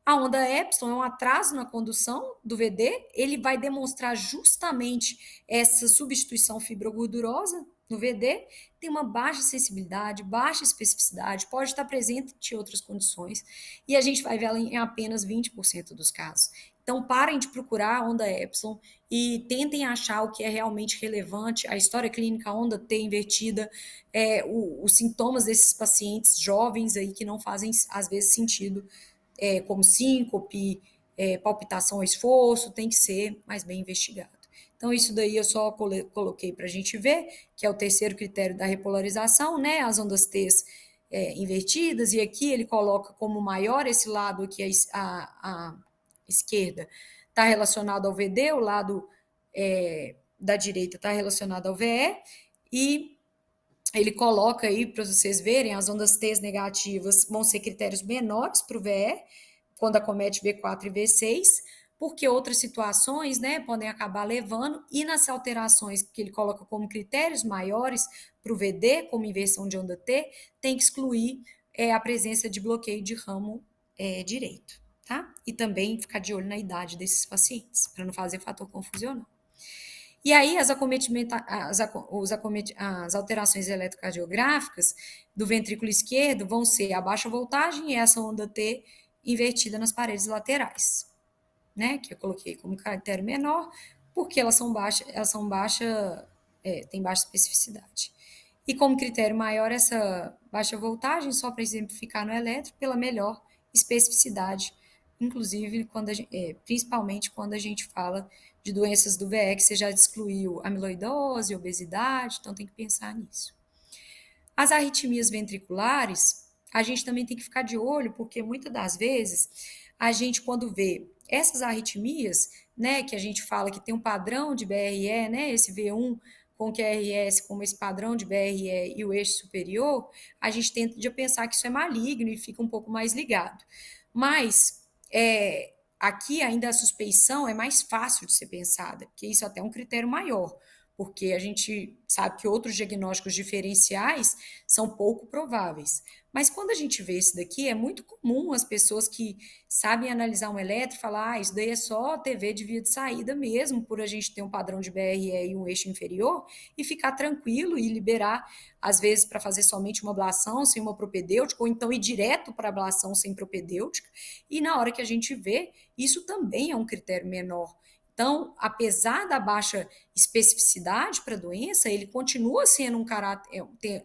A onda epsilon é um atraso na condução do VD, ele vai demonstrar justamente essa substituição fibrogordurosa no VD, tem uma baixa sensibilidade, baixa especificidade, pode estar presente em outras condições, e a gente vai ver ela em apenas 20% dos casos. Então, parem de procurar a onda epsilon e tentem achar o que é realmente relevante, a história clínica, a onda T invertida, os sintomas desses pacientes jovens aí que não fazem, às vezes, sentido, como síncope, palpitação ao esforço, tem que ser mais bem investigado. Então, isso daí eu só coloquei para a gente ver, que é o terceiro critério da repolarização, né? As ondas T invertidas, e aqui ele coloca como maior esse lado aqui, a esquerda, está relacionado ao VD, o lado da direita está relacionado ao VE, e ele coloca aí, para vocês verem, as ondas T negativas vão ser critérios menores para o VE, quando acomete V4 e V6, porque outras situações, né, podem acabar levando, e nas alterações que ele coloca como critérios maiores para o VD, como inversão de onda T, tem que excluir a presença de bloqueio de ramo direito, tá? E também ficar de olho na idade desses pacientes, para não fazer fator confusional. E aí, as alterações eletrocardiográficas do ventrículo esquerdo vão ser a baixa voltagem e essa onda T invertida nas paredes laterais, né? Que eu coloquei como critério menor, porque elas são têm baixa especificidade. E como critério maior, essa baixa voltagem, só para exemplificar no elétrico, pela melhor especificidade, inclusive principalmente quando a gente fala de doenças do VE, que você já excluiu amiloidose, obesidade, então tem que pensar nisso. As arritmias ventriculares, a gente também tem que ficar de olho, porque muitas das vezes a gente, quando vê essas arritmias, né, que a gente fala que tem um padrão de BRE, né, esse V1 com QRS, como esse padrão de BRE e o eixo superior, a gente tende a pensar que isso é maligno e fica um pouco mais ligado. Mas aqui ainda a suspeição é mais fácil de ser pensada, porque isso até é um critério maior, porque a gente sabe que outros diagnósticos diferenciais são pouco prováveis. Mas quando a gente vê esse daqui, é muito comum as pessoas que sabem analisar um eletro falar, isso daí é só TV de via de saída mesmo, por a gente ter um padrão de BRE e um eixo inferior, e ficar tranquilo e liberar, às vezes, para fazer somente uma ablação sem uma propedêutica, ou então ir direto para a ablação sem propedêutica, e na hora que a gente vê, isso também é um critério menor. Então, apesar da baixa especificidade para a doença, ele continua sendo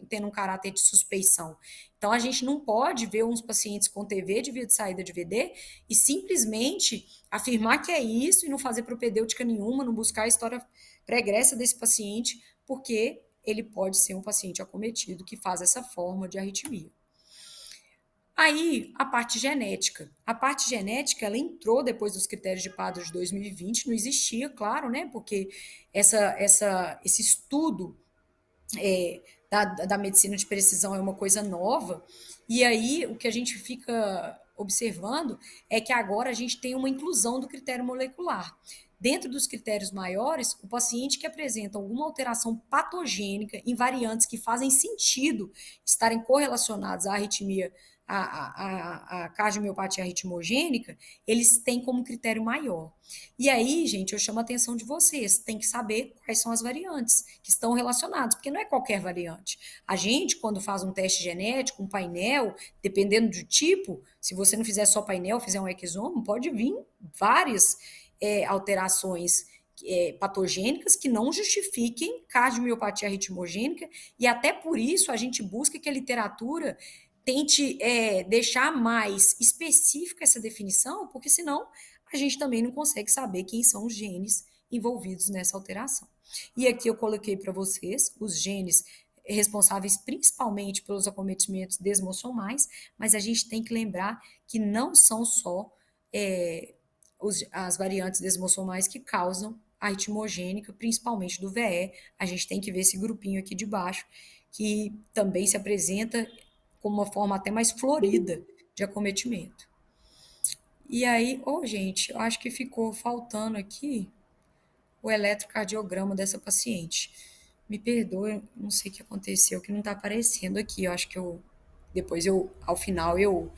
tendo um caráter de suspeição. Então, a gente não pode ver uns pacientes com TV de via de saída de VD e simplesmente afirmar que é isso e não fazer propedêutica nenhuma, não buscar a história pregressa desse paciente, porque ele pode ser um paciente acometido que faz essa forma de arritmia. Aí, a parte genética. A parte genética, ela entrou depois dos critérios de Padrão de 2020, não existia, claro, né? Porque esse estudo da medicina de precisão é uma coisa nova. E aí, o que a gente fica observando é que agora a gente tem uma inclusão do critério molecular. Dentro dos critérios maiores, o paciente que apresenta alguma alteração patogênica em variantes que fazem sentido estarem correlacionados à arritmia, a cardiomiopatia ritmogênica, eles têm como critério maior. E aí, gente, eu chamo a atenção de vocês, tem que saber quais são as variantes que estão relacionadas, porque não é qualquer variante. A gente, quando faz um teste genético, um painel, dependendo do tipo, se você não fizer só painel, fizer um exome, pode vir várias alterações patogênicas que não justifiquem cardiomiopatia ritmogênica, e até por isso a gente busca que a literatura tente deixar mais específica essa definição, porque senão a gente também não consegue saber quem são os genes envolvidos nessa alteração. E aqui eu coloquei para vocês os genes responsáveis principalmente pelos acometimentos desmossomais, mas a gente tem que lembrar que não são só as variantes desmossomais que causam a ritmogênica, principalmente do VE. A gente tem que ver esse grupinho aqui de baixo, que também se apresenta como uma forma até mais florida de acometimento. E aí, gente, eu acho que ficou faltando aqui o eletrocardiograma dessa paciente. Me perdoe, não sei o que aconteceu, que não está aparecendo aqui. Eu acho que depois ao final eu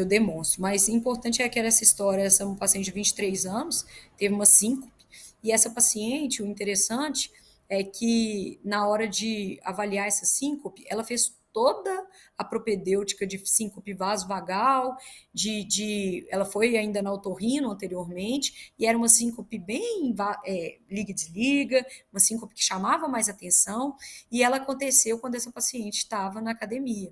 demonstro. Mas o importante é que era essa história, essa uma paciente de 23 anos, teve uma síncope, e essa paciente, o interessante é que na hora de avaliar essa síncope, ela fez toda a propedêutica de síncope vasovagal, ela foi ainda na otorrino anteriormente, e era uma síncope bem liga e desliga, uma síncope que chamava mais atenção, e ela aconteceu quando essa paciente estava na academia.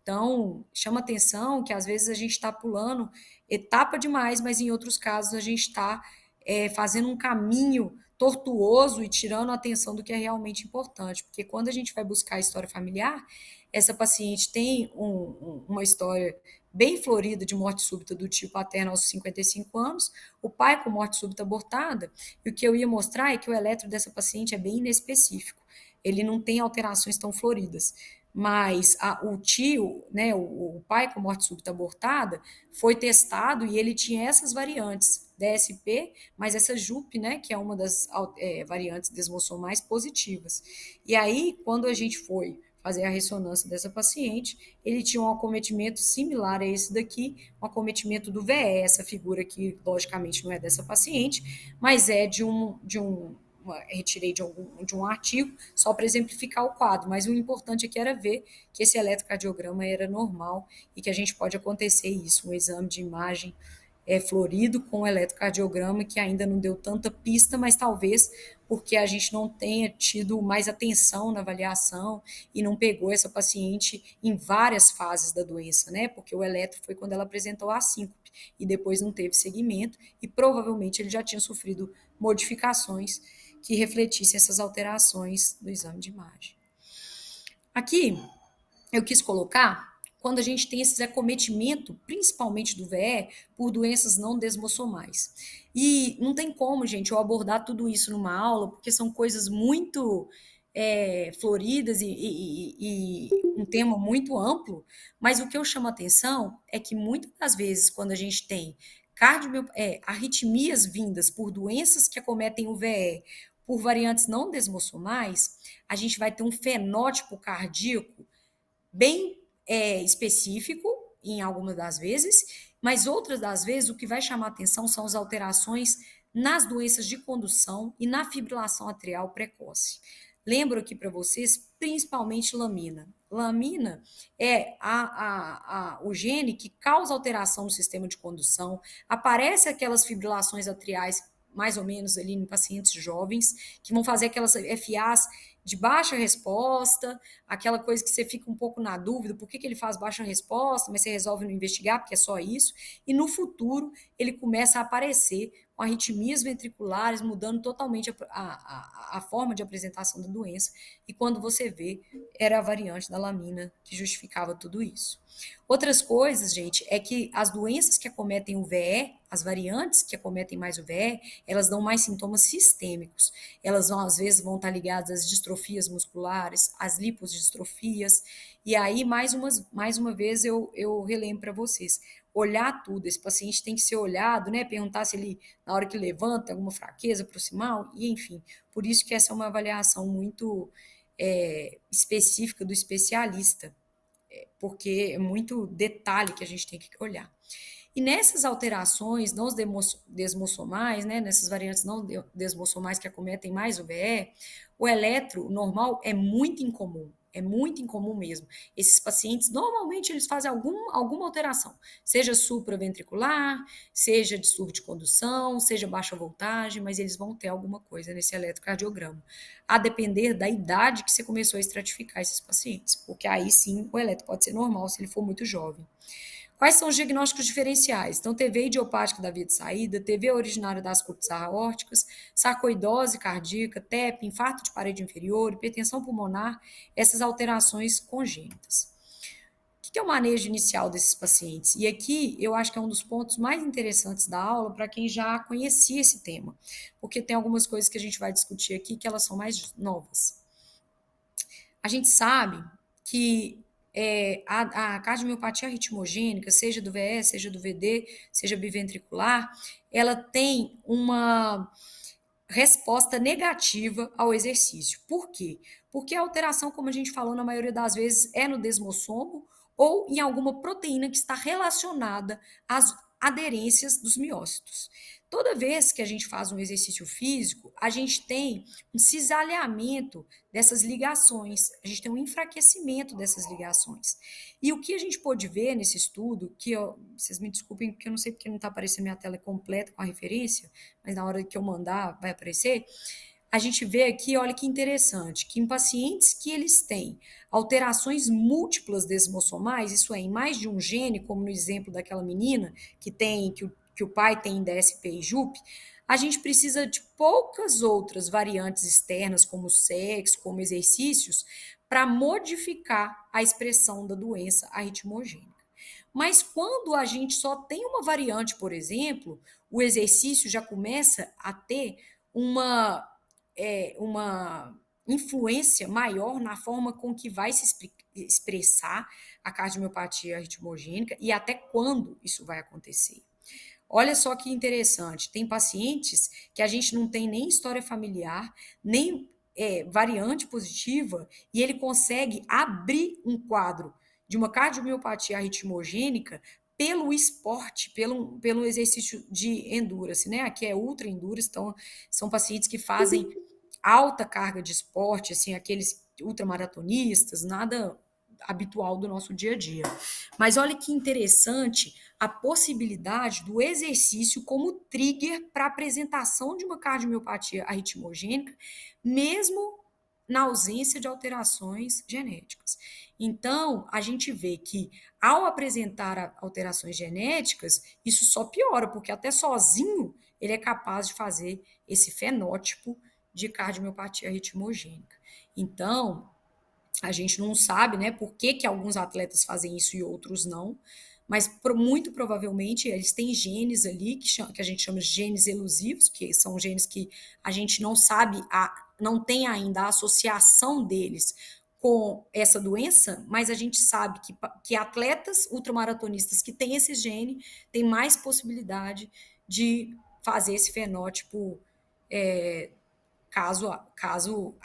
Então, chama atenção que às vezes a gente está pulando etapa demais, mas em outros casos a gente está fazendo um caminho tortuoso e tirando a atenção do que é realmente importante, porque quando a gente vai buscar a história familiar, essa paciente tem uma história bem florida de morte súbita do tio paterno aos 55 anos, o pai com morte súbita abortada, e o que eu ia mostrar é que o eletro dessa paciente é bem inespecífico, ele não tem alterações tão floridas, mas o tio, né, o pai com morte súbita abortada, foi testado e ele tinha essas variantes, DSP, mas essa JUP, né, que é uma das variantes desmossomais positivas. E aí, quando a gente foi fazer a ressonância dessa paciente, ele tinha um acometimento similar a esse daqui, um acometimento do VE, essa figura aqui, logicamente, não é dessa paciente, mas é retirei de um artigo, só para exemplificar o quadro, mas o importante aqui era ver que esse eletrocardiograma era normal e que a gente pode acontecer isso, um exame de imagem florido com o eletrocardiograma, que ainda não deu tanta pista, mas talvez porque a gente não tenha tido mais atenção na avaliação e não pegou essa paciente em várias fases da doença, né? Porque o eletro foi quando ela apresentou a síncope e depois não teve seguimento e provavelmente ele já tinha sofrido modificações que refletissem essas alterações do exame de imagem. Aqui eu quis colocar quando a gente tem esse acometimento, principalmente do VE, por doenças não desmossomais. E não tem como, gente, eu abordar tudo isso numa aula, porque são coisas muito floridas e um tema muito amplo, mas o que eu chamo a atenção é que muitas das vezes, quando a gente tem arritmias vindas por doenças que acometem o VE, por variantes não desmossomais, a gente vai ter um fenótipo cardíaco bem específico em algumas das vezes, mas outras das vezes o que vai chamar atenção são as alterações nas doenças de condução e na fibrilação atrial precoce. Lembro aqui para vocês, principalmente lamina. Lamina é o gene que causa alteração no sistema de condução, aparece aquelas fibrilações atriais mais ou menos ali em pacientes jovens, que vão fazer aquelas FAs de baixa resposta, aquela coisa que você fica um pouco na dúvida, por que ele faz baixa resposta, mas você resolve não investigar, porque é só isso, e no futuro ele começa a aparecer com arritmias ventriculares, mudando totalmente a forma de apresentação da doença, e quando você vê, era a variante da lamina que justificava tudo isso. Outras coisas, gente, é que as doenças que acometem o VE, as variantes que acometem mais o VE, elas dão mais sintomas sistêmicos. Elas vão, às vezes, vão estar ligadas às distrofias musculares, às liposdistrofias. E aí, mais uma vez, eu relembro para vocês. Olhar tudo, esse paciente tem que ser olhado, né? Perguntar se ele, na hora que levanta, alguma fraqueza proximal, e enfim. Por isso que essa é uma avaliação muito específica do especialista, porque é muito detalhe que a gente tem que olhar. E nessas alterações não desmossomais, né, nessas variantes não desmossomais que acometem mais o VE, o eletro normal é muito incomum mesmo. Esses pacientes, normalmente, eles fazem alguma alteração, seja supraventricular, seja distúrbio de condução, seja baixa voltagem, mas eles vão ter alguma coisa nesse eletrocardiograma, a depender da idade que você começou a estratificar esses pacientes, porque aí sim o eletro pode ser normal se ele for muito jovem. Quais são os diagnósticos diferenciais? Então, TV idiopática da via de saída, TV originária das cortes aórticas, sarcoidose cardíaca, TEP, infarto de parede inferior, hipertensão pulmonar, essas alterações congênitas. O que é o manejo inicial desses pacientes? E aqui eu acho que é um dos pontos mais interessantes da aula para quem já conhecia esse tema, porque tem algumas coisas que a gente vai discutir aqui que elas são mais novas. A gente sabe que a cardiomiopatia ritmogênica, seja do VE, seja do VD, seja biventricular, ela tem uma resposta negativa ao exercício. Por quê? Porque a alteração, como a gente falou, na maioria das vezes é no desmossomo ou em alguma proteína que está relacionada às aderências dos miócitos. Toda vez que a gente faz um exercício físico, a gente tem um cisalhamento dessas ligações, a gente tem um enfraquecimento dessas ligações. E o que a gente pôde ver nesse estudo, vocês me desculpem porque eu não sei porque não está aparecendo minha tela completa com a referência, mas na hora que eu mandar vai aparecer, a gente vê aqui, olha que interessante, que em pacientes que eles têm alterações múltiplas desmossomais, isso é, em mais de um gene, como no exemplo daquela menina que o pai tem DSP e JUP, a gente precisa de poucas outras variantes externas, como sexo, como exercícios, para modificar a expressão da doença arritmogênica. Mas quando a gente só tem uma variante, por exemplo, o exercício já começa a ter uma influência maior na forma com que vai se expressar a cardiomiopatia arritmogênica e até quando isso vai acontecer. Olha só que interessante, tem pacientes que a gente não tem nem história familiar, nem variante positiva, e ele consegue abrir um quadro de uma cardiomiopatia arritmogênica pelo esporte, pelo exercício de endurance, né? Aqui é ultra endurance, então são pacientes que fazem alta carga de esporte, assim, aqueles ultramaratonistas, nada habitual do nosso dia a dia. Mas olha que interessante a possibilidade do exercício como trigger para a apresentação de uma cardiomiopatia arritmogênica, mesmo na ausência de alterações genéticas. Então, a gente vê que ao apresentar alterações genéticas, isso só piora, porque até sozinho ele é capaz de fazer esse fenótipo de cardiomiopatia arritmogênica. Então, a gente não sabe, né, por que, que alguns atletas fazem isso e outros não, mas muito provavelmente eles têm genes ali que a gente chama de genes elusivos, que são genes que a gente não sabe, não tem ainda a associação deles com essa doença, mas a gente sabe que atletas ultramaratonistas que têm esse gene têm mais possibilidade de fazer esse fenótipo caso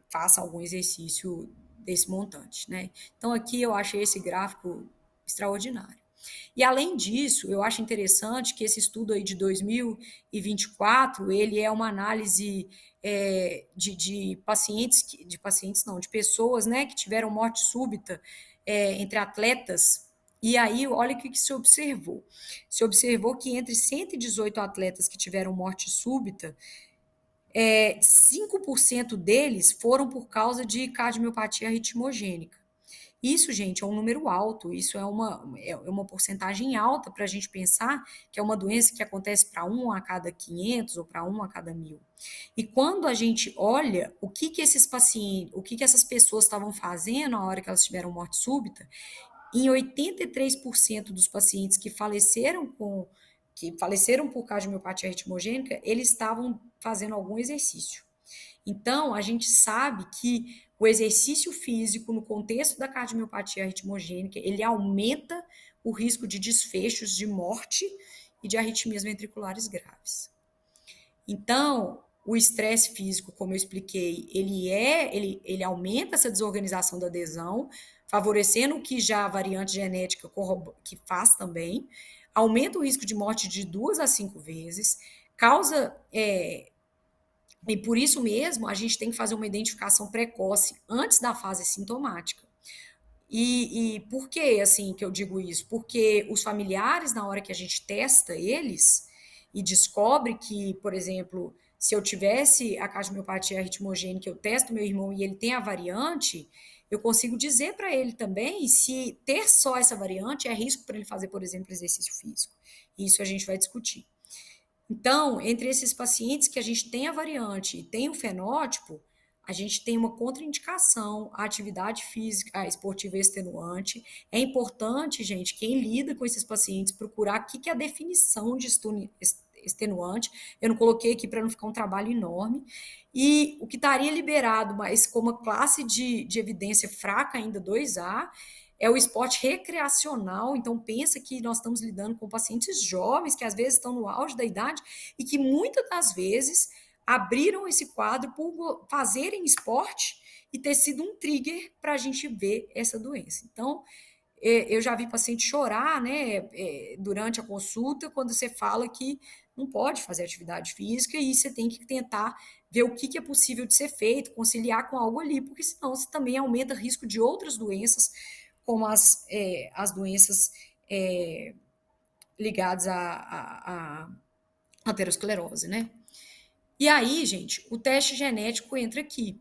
faça algum exercício desse montante, né? Então aqui eu achei esse gráfico extraordinário. E além disso, eu acho interessante que esse estudo aí de 2024, ele é uma análise de pacientes, de pessoas, né, que tiveram morte súbita entre atletas. E aí, olha o que se observou. Se observou que entre 118 atletas que tiveram morte súbita, 5% deles foram por causa de cardiomiopatia arritmogênica. Isso, gente, é um número alto, isso é uma porcentagem alta para a gente pensar que é uma doença que acontece para 1 a cada 500 ou para 1 a cada 1.000. E quando a gente olha o que esses pacientes, o que essas pessoas estavam fazendo na hora que elas tiveram morte súbita, em 83% dos pacientes que faleceram por cardiomiopatia arritmogênica, eles estavam fazendo algum exercício. Então, a gente sabe que o exercício físico, no contexto da cardiomiopatia arritmogênica, ele aumenta o risco de desfechos de morte e de arritmias ventriculares graves. Então, o estresse físico, como eu expliquei, ele aumenta essa desorganização da adesão, favorecendo o que já a variante genética que faz também, aumenta o risco de morte de 2 a 5 vezes, causa e por isso mesmo, a gente tem que fazer uma identificação precoce antes da fase sintomática. E por que, assim, que eu digo isso? Porque os familiares, na hora que a gente testa eles e descobre que, por exemplo, se eu tivesse a cardiomiopatia arritmogênica, eu testo meu irmão e ele tem a variante, eu consigo dizer para ele também se ter só essa variante é risco para ele fazer, por exemplo, exercício físico. Isso a gente vai discutir. Então, entre esses pacientes que a gente tem a variante e tem o fenótipo, a gente tem uma contraindicação à atividade física, esportiva extenuante. É importante, gente, quem lida com esses pacientes, procurar o que é a definição de extenuante. Eu não coloquei aqui para não ficar um trabalho enorme. E o que estaria liberado, mas com uma classe de evidência fraca ainda, 2A, é o esporte recreacional. Então, pensa que nós estamos lidando com pacientes jovens que às vezes estão no auge da idade e que muitas das vezes abriram esse quadro por fazerem esporte e ter sido um trigger para a gente ver essa doença. Então, eu já vi paciente chorar, né, durante a consulta, quando você fala que não pode fazer atividade física e você tem que tentar ver o que é possível de ser feito, conciliar com algo ali, porque senão você também aumenta o risco de outras doenças, como as doenças ligadas à aterosclerose, né? E aí, gente, o teste genético entra aqui.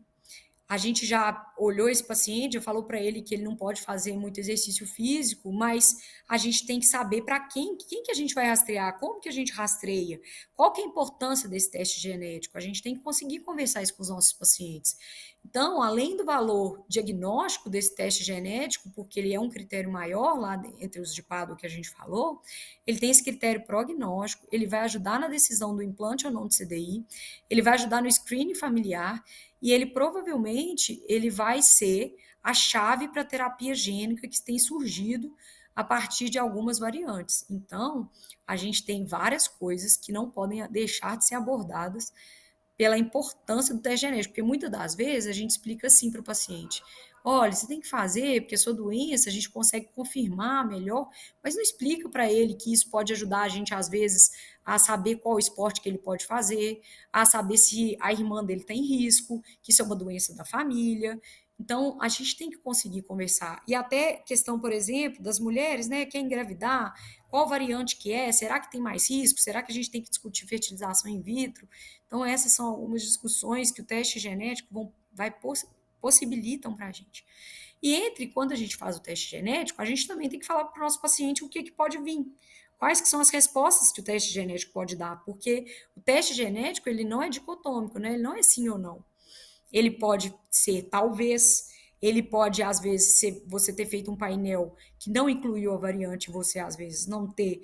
A gente já olhou esse paciente, já falou para ele que ele não pode fazer muito exercício físico, mas a gente tem que saber para quem que a gente vai rastrear, como que a gente rastreia, qual que é a importância desse teste genético. A gente tem que conseguir conversar isso com os nossos pacientes. Então, além do valor diagnóstico desse teste genético, porque ele é um critério maior lá entre os de PADO que a gente falou, ele tem esse critério prognóstico, ele vai ajudar na decisão do implante ou não de CDI, ele vai ajudar no screening familiar, e ele provavelmente ele vai ser a chave para a terapia gênica que tem surgido a partir de algumas variantes. Então, a gente tem várias coisas que não podem deixar de ser abordadas pela importância do teste genético, porque muitas das vezes a gente explica assim para o paciente: olha, você tem que fazer, porque a sua doença a gente consegue confirmar melhor, mas não explica para ele que isso pode ajudar a gente, às vezes, a saber qual esporte que ele pode fazer, a saber se a irmã dele está em risco, que isso é uma doença da família. Então, a gente tem que conseguir conversar. E até questão, por exemplo, das mulheres, né, quer engravidar, qual variante que é, será que tem mais risco, será que a gente tem que discutir fertilização in vitro? Então, essas são algumas discussões que o teste genético possibilitam para a gente. E entre quando a gente faz o teste genético, a gente também tem que falar para o nosso paciente o que pode vir. Quais que são as respostas que o teste genético pode dar? Porque o teste genético, ele não é dicotômico, né? Ele não é sim ou não. Ele pode ser talvez, ele pode, às vezes, ser, você ter feito um painel que não incluiu a variante, você, às vezes, não ter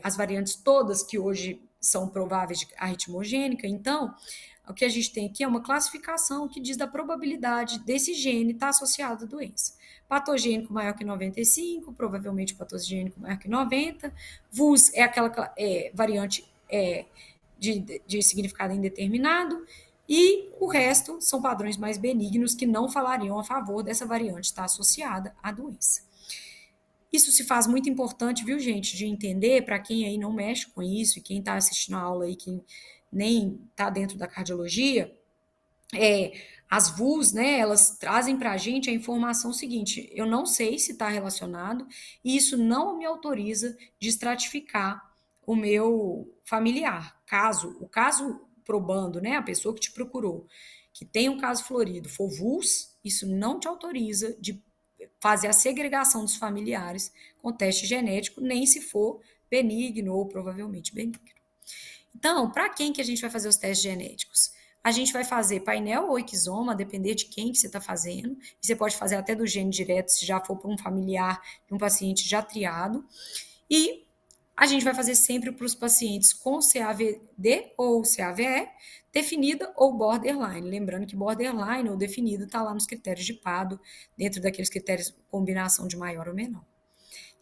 as variantes todas que hoje são prováveis de arritmogênica. Então, o que a gente tem aqui é uma classificação que diz da probabilidade desse gene estar associado à doença. Patogênico maior que 95, provavelmente patogênico maior que 90. VUS é aquela variante de significado indeterminado. E o resto são padrões mais benignos que não falariam a favor dessa variante estar associada à doença. Isso se faz muito importante, viu, gente, de entender para quem aí não mexe com isso e quem está assistindo a aula aí que nem está dentro da cardiologia, as VUs, né, elas trazem para a gente a informação seguinte: eu não sei se está relacionado e isso não me autoriza de estratificar o meu familiar. O caso probando, né, a pessoa que te procurou, que tem um caso florido, for VUS, isso não te autoriza de fazer a segregação dos familiares com teste genético, nem se for benigno ou provavelmente benigno. Então, para quem que a gente vai fazer os testes genéticos? A gente vai fazer painel ou exoma, a depender de quem que você está fazendo. Você pode fazer até do gene direto, se já for para um familiar de um paciente já triado. E a gente vai fazer sempre para os pacientes com CAVD ou CAVE, definida ou borderline. Lembrando que borderline ou definido está lá nos critérios de PADO, dentro daqueles critérios de combinação de maior ou menor.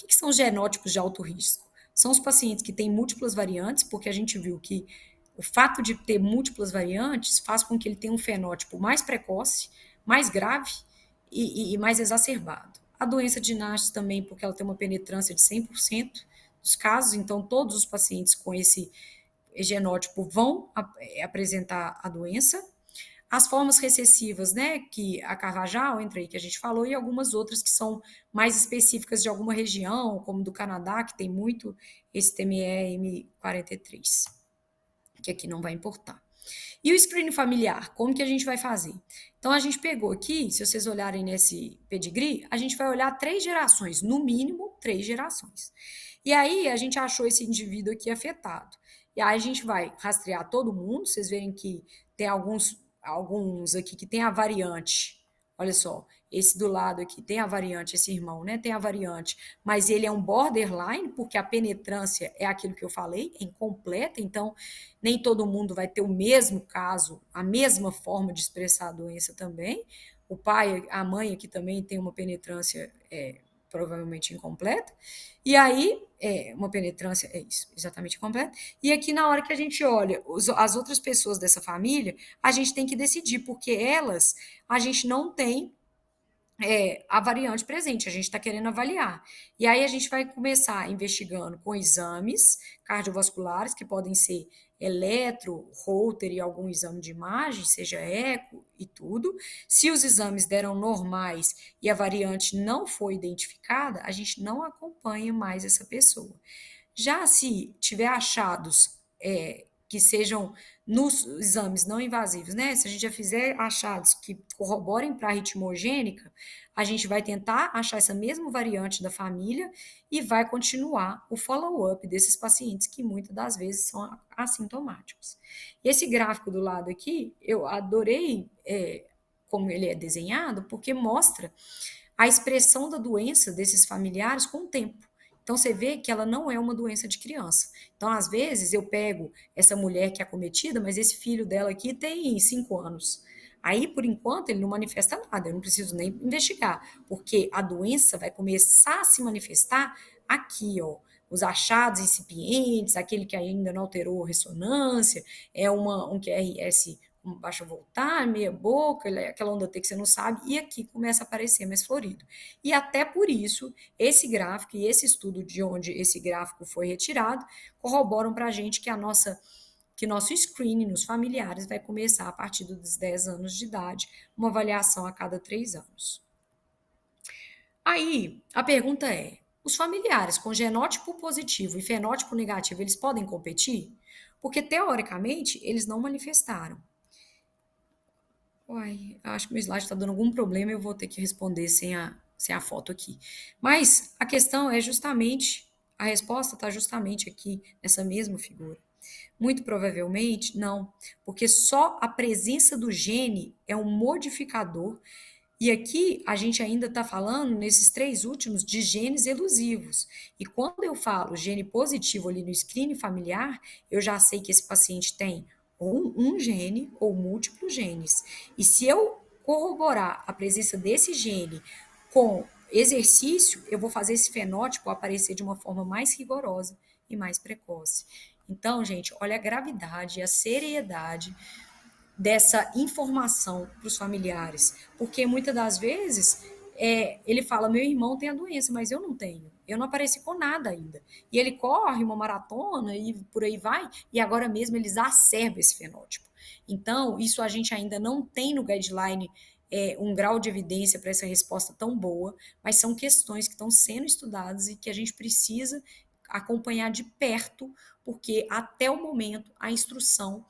O que são os genótipos de alto risco? São os pacientes que têm múltiplas variantes, porque a gente viu que o fato de ter múltiplas variantes faz com que ele tenha um fenótipo mais precoce, mais grave e mais exacerbado. A doença de Nash também, porque ela tem uma penetrância de 100% dos casos, então todos os pacientes com esse genótipo vão apresentar a doença. As formas recessivas, né, que a Carvajal entra aí, que a gente falou, e algumas outras que são mais específicas de alguma região, como do Canadá, que tem muito esse TME M43, que aqui não vai importar. E o screening familiar, como que a gente vai fazer? Então, a gente pegou aqui, se vocês olharem nesse pedigree, a gente vai olhar 3 gerações, no mínimo 3 gerações. E aí, a gente achou esse indivíduo aqui afetado. E aí, a gente vai rastrear todo mundo, vocês verem que tem alguns aqui que tem a variante. Olha só, esse do lado aqui tem a variante, esse irmão, né? Tem a variante, mas ele é um borderline, porque a penetrância é aquilo que eu falei, é incompleta, então nem todo mundo vai ter o mesmo caso, a mesma forma de expressar a doença também. O pai, a mãe aqui também tem uma penetrância provavelmente incompleta. E aí, uma penetrância, é isso, exatamente incompleta. E aqui, na hora que a gente olha as outras pessoas dessa família, a gente tem que decidir, porque elas, a gente não tem a variante presente, a gente está querendo avaliar. E aí a gente vai começar investigando com exames cardiovasculares, que podem ser eletro, Holter e algum exame de imagem, seja eco e tudo. Se os exames deram normais e a variante não foi identificada, a gente não acompanha mais essa pessoa. Já se tiver achados que sejam nos exames não invasivos, né? Se a gente já fizer achados que corroborem para a ritmogênica, a gente vai tentar achar essa mesma variante da família e vai continuar o follow-up desses pacientes que muitas das vezes são assintomáticos. Esse gráfico do lado aqui, eu adorei como ele é desenhado, porque mostra a expressão da doença desses familiares com o tempo. Então, você vê que ela não é uma doença de criança. Então, às vezes, eu pego essa mulher que é acometida, mas esse filho dela aqui tem 5 anos. Aí, por enquanto, ele não manifesta nada, eu não preciso nem investigar, porque a doença vai começar a se manifestar aqui, ó. Os achados incipientes, aquele que ainda não alterou ressonância, é um QRS com baixa voltar, meia boca, aquela onda T que você não sabe, e aqui começa a aparecer mais florido. E até por isso, esse gráfico e esse estudo de onde esse gráfico foi retirado corroboram para a gente que nosso screening nos familiares vai começar a partir dos 10 anos de idade, uma avaliação a cada 3 anos. Aí, a pergunta é, os familiares com genótipo positivo e fenótipo negativo, eles podem competir? Porque, teoricamente, eles não manifestaram. Uai, acho que meu slide está dando algum problema, eu vou ter que responder sem a foto aqui. Mas a questão é justamente, a resposta está justamente aqui, nessa mesma figura. Muito provavelmente, não, porque só a presença do gene é um modificador, e aqui a gente ainda está falando, nesses 3 últimos, de genes elusivos. E quando eu falo gene positivo ali no screening familiar, eu já sei que esse paciente tem ou um gene ou múltiplos genes. E se eu corroborar a presença desse gene com exercício, eu vou fazer esse fenótipo aparecer de uma forma mais rigorosa e mais precoce. Então, gente, olha a gravidade, a seriedade dessa informação para os familiares, porque muitas das vezes ele fala, meu irmão tem a doença, mas eu não tenho, eu não apareci com nada ainda, e ele corre uma maratona e por aí vai, e agora mesmo eles exacerbam esse fenótipo. Então, isso a gente ainda não tem no guideline um grau de evidência para essa resposta tão boa, mas são questões que estão sendo estudadas e que a gente precisa acompanhar de perto, porque até o momento a instrução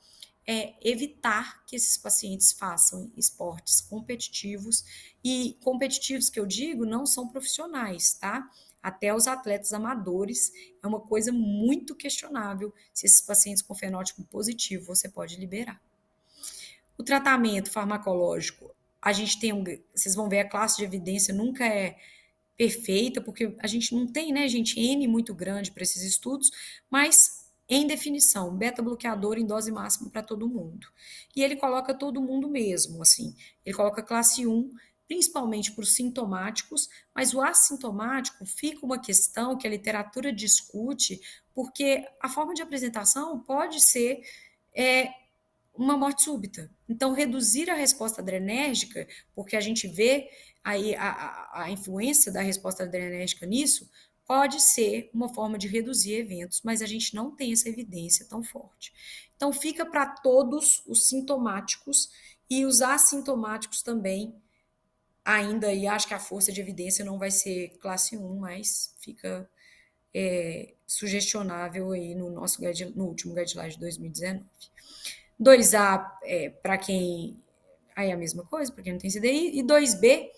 é evitar que esses pacientes façam esportes competitivos, e competitivos que eu digo não são profissionais, tá? Até os atletas amadores é uma coisa muito questionável se esses pacientes com fenótipo positivo você pode liberar. O tratamento farmacológico, a gente tem vocês vão ver a classe de evidência nunca é perfeita, porque a gente não tem, né, gente, N muito grande para esses estudos, mas em definição, beta-bloqueador em dose máxima para todo mundo. E ele coloca todo mundo mesmo, assim, ele coloca classe 1, principalmente para os sintomáticos, mas o assintomático fica uma questão que a literatura discute, porque a forma de apresentação pode ser uma morte súbita. Então, reduzir a resposta adrenérgica, porque a gente vê aí a influência da resposta adrenérgica nisso, pode ser uma forma de reduzir eventos, mas a gente não tem essa evidência tão forte. Então, fica para todos os sintomáticos e os assintomáticos também, ainda aí, acho que a força de evidência não vai ser classe 1, mas fica sugestionável aí no último guideline de 2019. 2A para quem. Aí é a mesma coisa, para quem não tem CDI. E 2B,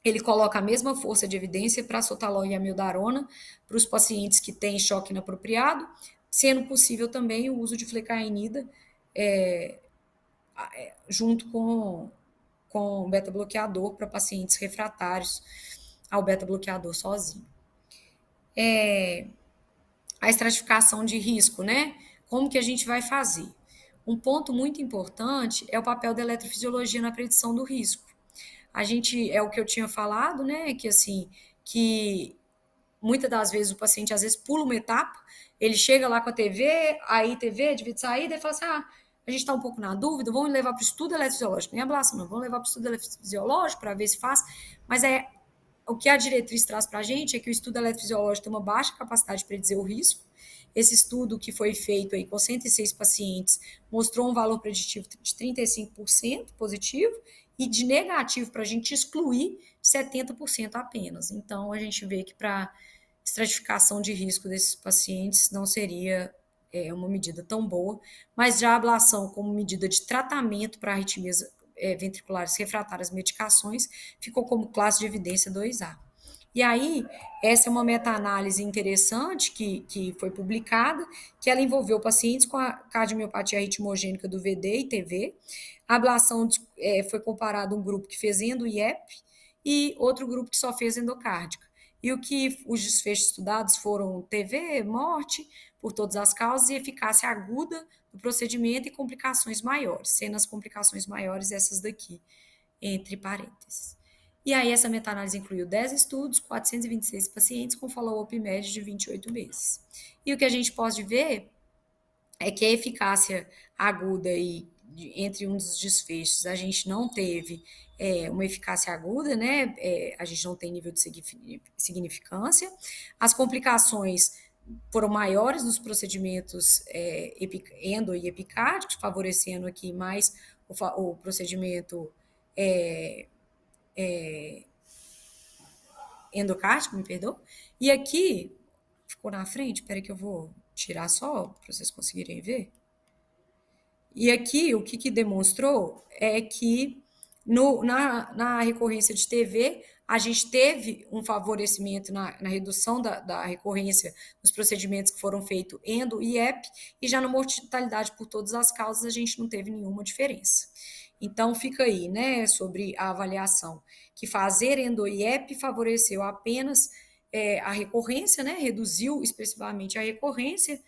ele coloca a mesma força de evidência para sotalol e amiodarona para os pacientes que têm choque inapropriado, sendo possível também o uso de flecainida junto com beta-bloqueador para pacientes refratários ao beta-bloqueador sozinho. A estratificação de risco, né? Como que a gente vai fazer? Um ponto muito importante é o papel da eletrofisiologia na predição do risco. A gente, é o que eu tinha falado, né, que assim, que muitas das vezes o paciente às vezes pula uma etapa, ele chega lá com a TV, aí TV, devia sair, daí fala assim, a gente está um pouco na dúvida, vamos levar para o estudo eletrofisiológico, nem ablação não, vamos levar para o estudo eletrofisiológico para ver se faz, mas o que a diretriz traz para a gente é que o estudo eletrofisiológico tem uma baixa capacidade de predizer o risco. Esse estudo que foi feito aí com 106 pacientes mostrou um valor preditivo de 35% positivo e de negativo para a gente excluir 70% apenas. Então, a gente vê que para estratificação de risco desses pacientes não seria uma medida tão boa, mas já a ablação como medida de tratamento para arritmias ventriculares refratárias às medicações ficou como classe de evidência 2A. E aí, essa é uma meta-análise interessante que foi publicada, que ela envolveu pacientes com a cardiomiopatia ritmogênica do VD e TV. A ablação foi comparada a um grupo que fez endo-IEP e outro grupo que só fez endocárdica. E o que os desfechos estudados foram TV, morte por todas as causas e eficácia aguda do procedimento e complicações maiores, sendo as complicações maiores essas daqui, entre parênteses. E aí essa meta-análise incluiu 10 estudos, 426 pacientes com follow-up médio de 28 meses. E o que a gente pode ver é que a eficácia aguda e entre um dos desfechos a gente não teve uma eficácia aguda, né? A gente não tem nível de significância. As complicações foram maiores nos procedimentos endo e epicárdicos, favorecendo aqui mais o procedimento endocárdico, me perdoa. E aqui, ficou na frente, espera que eu vou tirar só para vocês conseguirem ver. E aqui, o que demonstrou é que na recorrência de TV, a gente teve um favorecimento na redução da recorrência nos procedimentos que foram feitos endo e EP, e já na mortalidade por todas as causas, a gente não teve nenhuma diferença. Então, fica aí, né, sobre a avaliação, que fazer endo e EP favoreceu apenas a recorrência, né, reduziu expressivamente a recorrência,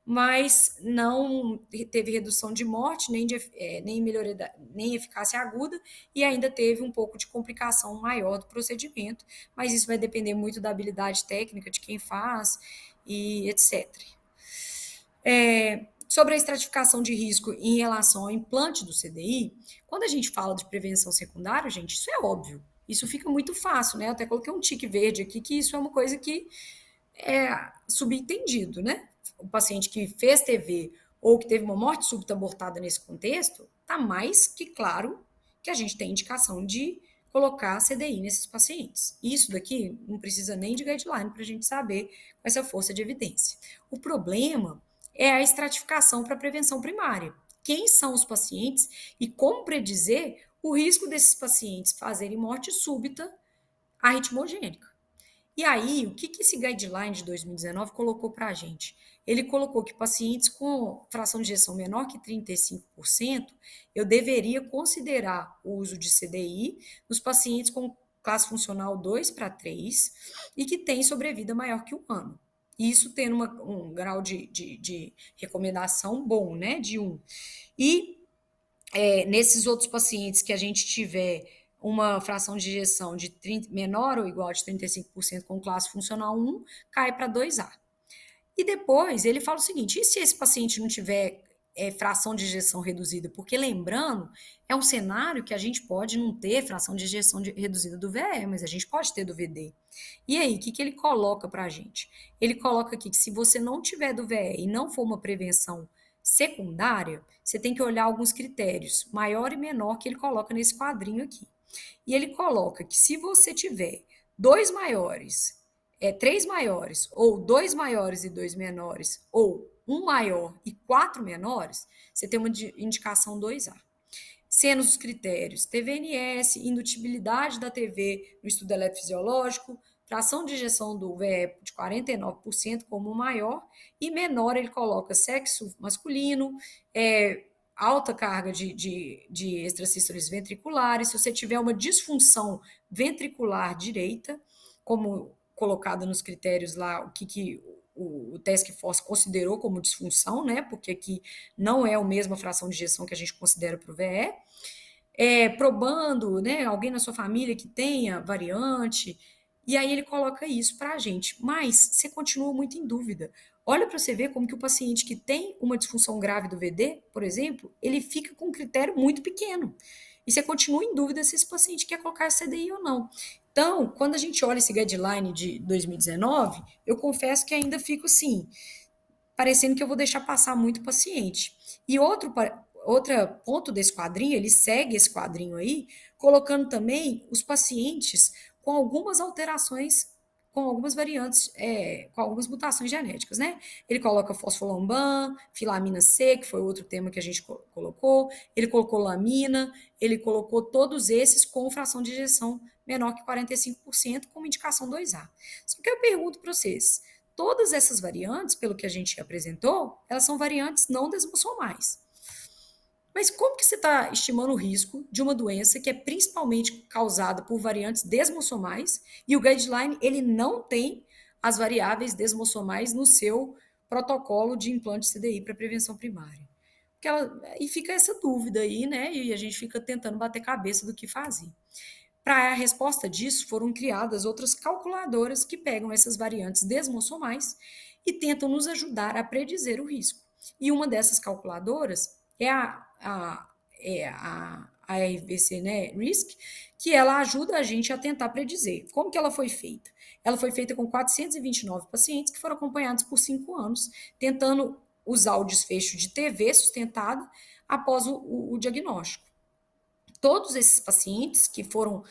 mas não teve redução de morte, nem melhoria, nem eficácia aguda, e ainda teve um pouco de complicação maior do procedimento, mas isso vai depender muito da habilidade técnica de quem faz, e etc. Sobre a estratificação de risco em relação ao implante do CDI, quando a gente fala de prevenção secundária, gente, isso é óbvio, isso fica muito fácil, né? Eu até coloquei um tique verde aqui, que isso é uma coisa que é subentendido, né? O paciente que fez TV ou que teve uma morte súbita abortada nesse contexto, está mais que claro que a gente tem indicação de colocar CDI nesses pacientes. Isso daqui não precisa nem de guideline para a gente saber com essa força de evidência. O problema é a estratificação para a prevenção primária. Quem são os pacientes e como predizer o risco desses pacientes fazerem morte súbita arritmogênica. E aí, o que esse guideline de 2019 colocou para a gente? Ele colocou que pacientes com fração de ejeção menor que 35%, eu deveria considerar o uso de CDI nos pacientes com classe funcional 2 para 3 e que têm sobrevida maior que 1 ano. Isso tendo um grau de recomendação bom, né, de 1. E nesses outros pacientes que a gente tiver uma fração de ejeção de 30, menor ou igual de 35% com classe funcional 1, cai para 2A. E depois ele fala o seguinte, e se esse paciente não tiver fração de ejeção reduzida? Porque lembrando, é um cenário que a gente pode não ter fração de ejeção reduzida do VE, mas a gente pode ter do VD. E aí, o que ele coloca para a gente? Ele coloca aqui que se você não tiver do VE e não for uma prevenção secundária, você tem que olhar alguns critérios, maior e menor, que ele coloca nesse quadrinho aqui. E ele coloca que se você tiver 2 maiores, 3 maiores, ou 2 maiores e 2 menores, ou 1 maior e 4 menores, você tem uma indicação 2A. Sendo os critérios TVNS, indutibilidade da TV no estudo eletrofisiológico, fração de ejeção do VE de 49% como maior, e menor ele coloca sexo masculino, alta carga de extracístoles ventriculares, se você tiver uma disfunção ventricular direita, como colocado nos critérios lá, o que o Task Force considerou como disfunção, né? Porque aqui não é a mesma fração de ejeção que a gente considera para o VE. Probando, né? Alguém na sua família que tenha variante, e aí ele coloca isso para a gente. Mas você continua muito em dúvida. Olha para você ver como que o paciente que tem uma disfunção grave do VD, por exemplo, ele fica com um critério muito pequeno. E você continua em dúvida se esse paciente quer colocar CDI ou não. Então, quando a gente olha esse guideline de 2019, eu confesso que ainda fico assim, parecendo que eu vou deixar passar muito paciente. E outro ponto desse quadrinho, ele segue esse quadrinho aí, colocando também os pacientes com algumas alterações com algumas variantes, com algumas mutações genéticas, né? Ele coloca fosfolambam, filamina C, que foi outro tema que a gente colocou, ele colocou lamina, ele colocou todos esses com fração de ejeção menor que 45%, com indicação 2A. Só que eu pergunto para vocês, todas essas variantes, pelo que a gente apresentou, elas são variantes não desmossomais. Mas como que você está estimando o risco de uma doença que é principalmente causada por variantes desmossomais e o guideline ele não tem as variáveis desmossomais no seu protocolo de implante CDI para prevenção primária? E fica essa dúvida aí, né? E a gente fica tentando bater cabeça do que fazer. Para a resposta disso, foram criadas outras calculadoras que pegam essas variantes desmossomais e tentam nos ajudar a predizer o risco. E uma dessas calculadoras é a RVC, né, RISC, que ela ajuda a gente a tentar predizer. Como que ela foi feita? Ela foi feita com 429 pacientes que foram acompanhados por 5 anos, tentando usar o desfecho de TV sustentado após o diagnóstico. Todos esses pacientes que foram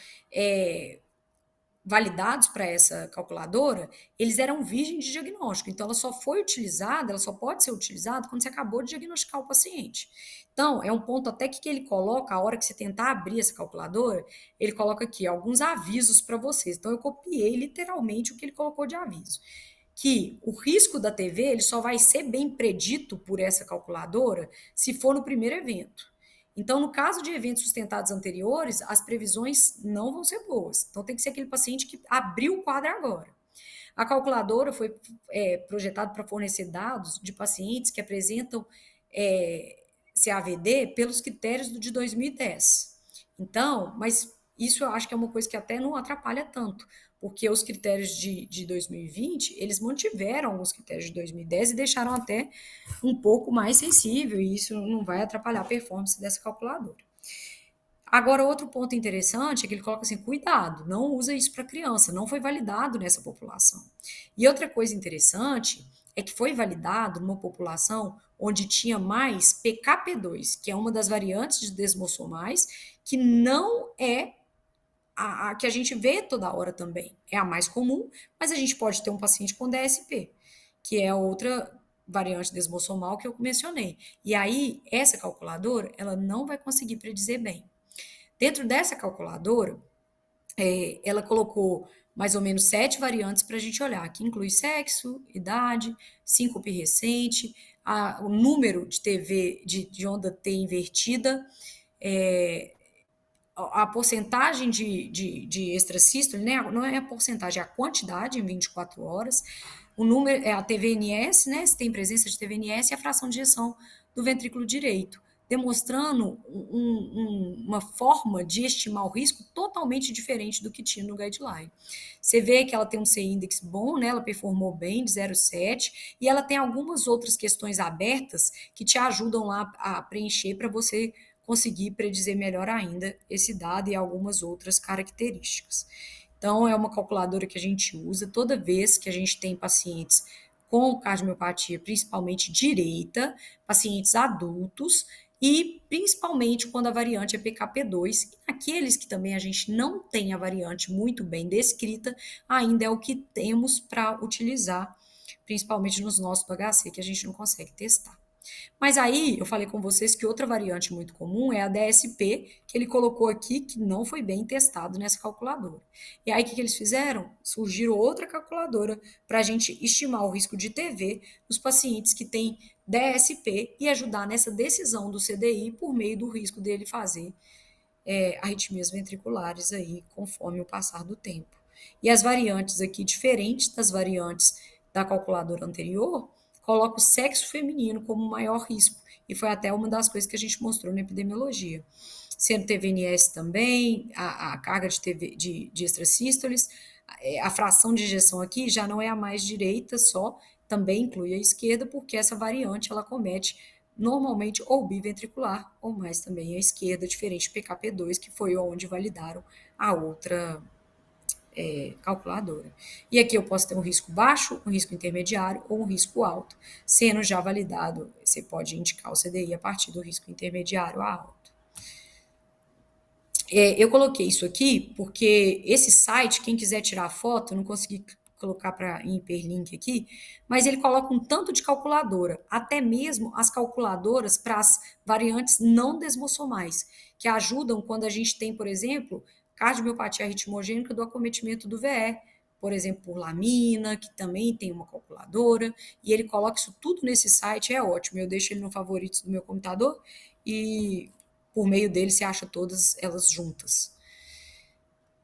validados para essa calculadora, eles eram virgens de diagnóstico. Então, ela só foi utilizada, ela só pode ser utilizada quando você acabou de diagnosticar o paciente. Então, é um ponto até que ele coloca, a hora que você tentar abrir essa calculadora, ele coloca aqui alguns avisos para vocês. Então, eu copiei literalmente o que ele colocou de aviso. Que o risco da TV ele só vai ser bem predito por essa calculadora se for no primeiro evento. Então, no caso de eventos sustentados anteriores, as previsões não vão ser boas. Então, tem que ser aquele paciente que abriu o quadro agora. A calculadora foi projetada para fornecer dados de pacientes que apresentam CAVD pelos critérios de 2010. Então, mas isso eu acho que é uma coisa que até não atrapalha tanto, porque os critérios de 2020, eles mantiveram alguns critérios de 2010 e deixaram até um pouco mais sensível, e isso não vai atrapalhar a performance dessa calculadora. Agora, outro ponto interessante é que ele coloca assim, cuidado, não usa isso para criança, não foi validado nessa população. E outra coisa interessante é que foi validado numa população onde tinha mais PKP2, que é uma das variantes de desmossomais, que não é a que a gente vê toda hora também. É a mais comum, mas a gente pode ter um paciente com DSP, que é outra variante desmossomal que eu mencionei. E aí, essa calculadora, ela não vai conseguir predizer bem. Dentro dessa calculadora, ela colocou mais ou menos 7 variantes para a gente olhar, que inclui sexo, idade, síncope recente, o número de TV, de onda T invertida, a porcentagem de extracístole, né? Não é a porcentagem, é a quantidade em 24 horas, o número é a TVNS, né? Se tem presença de TVNS, e a fração de ejeção do ventrículo direito, demonstrando uma forma de estimar o risco totalmente diferente do que tinha no guideline. Você vê que ela tem um C-index bom, né? Ela performou bem, de 0,7, e ela tem algumas outras questões abertas que te ajudam lá a preencher para você conseguir predizer melhor ainda esse dado e algumas outras características. Então, é uma calculadora que a gente usa toda vez que a gente tem pacientes com cardiomiopatia, principalmente direita, pacientes adultos, e principalmente quando a variante é PKP2, e aqueles que também a gente não tem a variante muito bem descrita, ainda é o que temos para utilizar, principalmente nos nossos HC, que a gente não consegue testar. Mas aí eu falei com vocês que outra variante muito comum é a DSP, que ele colocou aqui, que não foi bem testado nessa calculadora. E aí o que eles fizeram? Surgiu outra calculadora para a gente estimar o risco de TV nos pacientes que têm DSP e ajudar nessa decisão do CDI por meio do risco dele fazer arritmias ventriculares aí conforme o passar do tempo. E as variantes aqui, diferentes das variantes da calculadora anterior, coloca o sexo feminino como maior risco, e foi até uma das coisas que a gente mostrou na epidemiologia. Sendo TVNS também, a carga de, de extrasístoles, a fração de ejeção aqui já não é a mais direita só, também inclui a esquerda, porque essa variante ela comete normalmente ou biventricular, ou mais também a esquerda, diferente do PKP2, que foi onde validaram a outra calculadora. E aqui eu posso ter um risco baixo, um risco intermediário ou um risco alto. Sendo já validado, você pode indicar o CDI a partir do risco intermediário a alto. Eu coloquei isso aqui porque esse site, quem quiser tirar foto, eu não consegui colocar em hiperlink aqui, mas ele coloca um tanto de calculadora, até mesmo as calculadoras para as variantes não desmossomais, que ajudam quando a gente tem, por exemplo, cardiomiopatia arritmogênica do acometimento do VE, por exemplo, por lamina, que também tem uma calculadora, e ele coloca isso tudo nesse site, é ótimo. Eu deixo ele no favoritos do meu computador e por meio dele você acha todas elas juntas.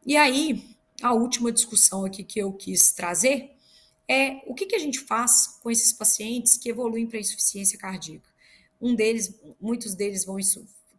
E aí, a última discussão aqui que eu quis trazer é o que a gente faz com esses pacientes que evoluem para insuficiência cardíaca. Muitos deles vão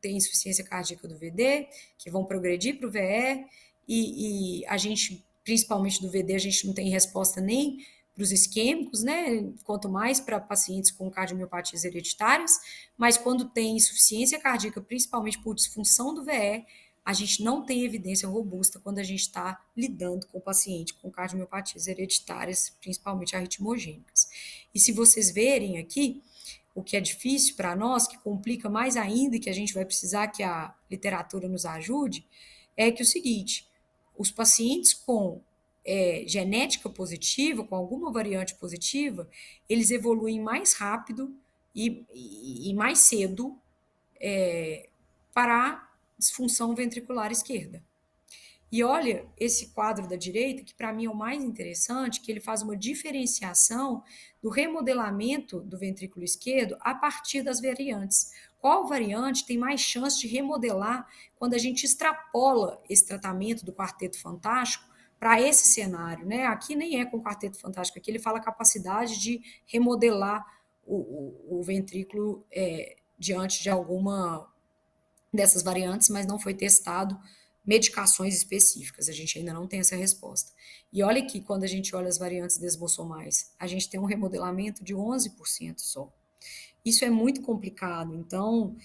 ter insuficiência cardíaca do VD, que vão progredir para o VE, e a gente, principalmente do VD, a gente não tem resposta nem para os isquêmicos, né? Quanto mais para pacientes com cardiomiopatias hereditárias, mas quando tem insuficiência cardíaca, principalmente por disfunção do VE, a gente não tem evidência robusta quando a gente está lidando com o paciente com cardiomiopatias hereditárias, principalmente arritmogênicas. E se vocês verem aqui, o que é difícil para nós, que complica mais ainda e que a gente vai precisar que a literatura nos ajude, é que o seguinte, os pacientes com genética positiva, com alguma variante positiva, eles evoluem mais rápido e mais cedo para a disfunção ventricular esquerda. E olha esse quadro da direita, que para mim é o mais interessante, que ele faz uma diferenciação do remodelamento do ventrículo esquerdo a partir das variantes. Qual variante tem mais chance de remodelar quando a gente extrapola esse tratamento do quarteto fantástico para esse cenário, né? Aqui nem é com o quarteto fantástico, aqui ele fala a capacidade de remodelar o ventrículo diante de alguma dessas variantes, mas não foi testado medicações específicas, a gente ainda não tem essa resposta. E olha que quando a gente olha as variantes desmossomais, a gente tem um remodelamento de 11% só. Isso é muito complicado, então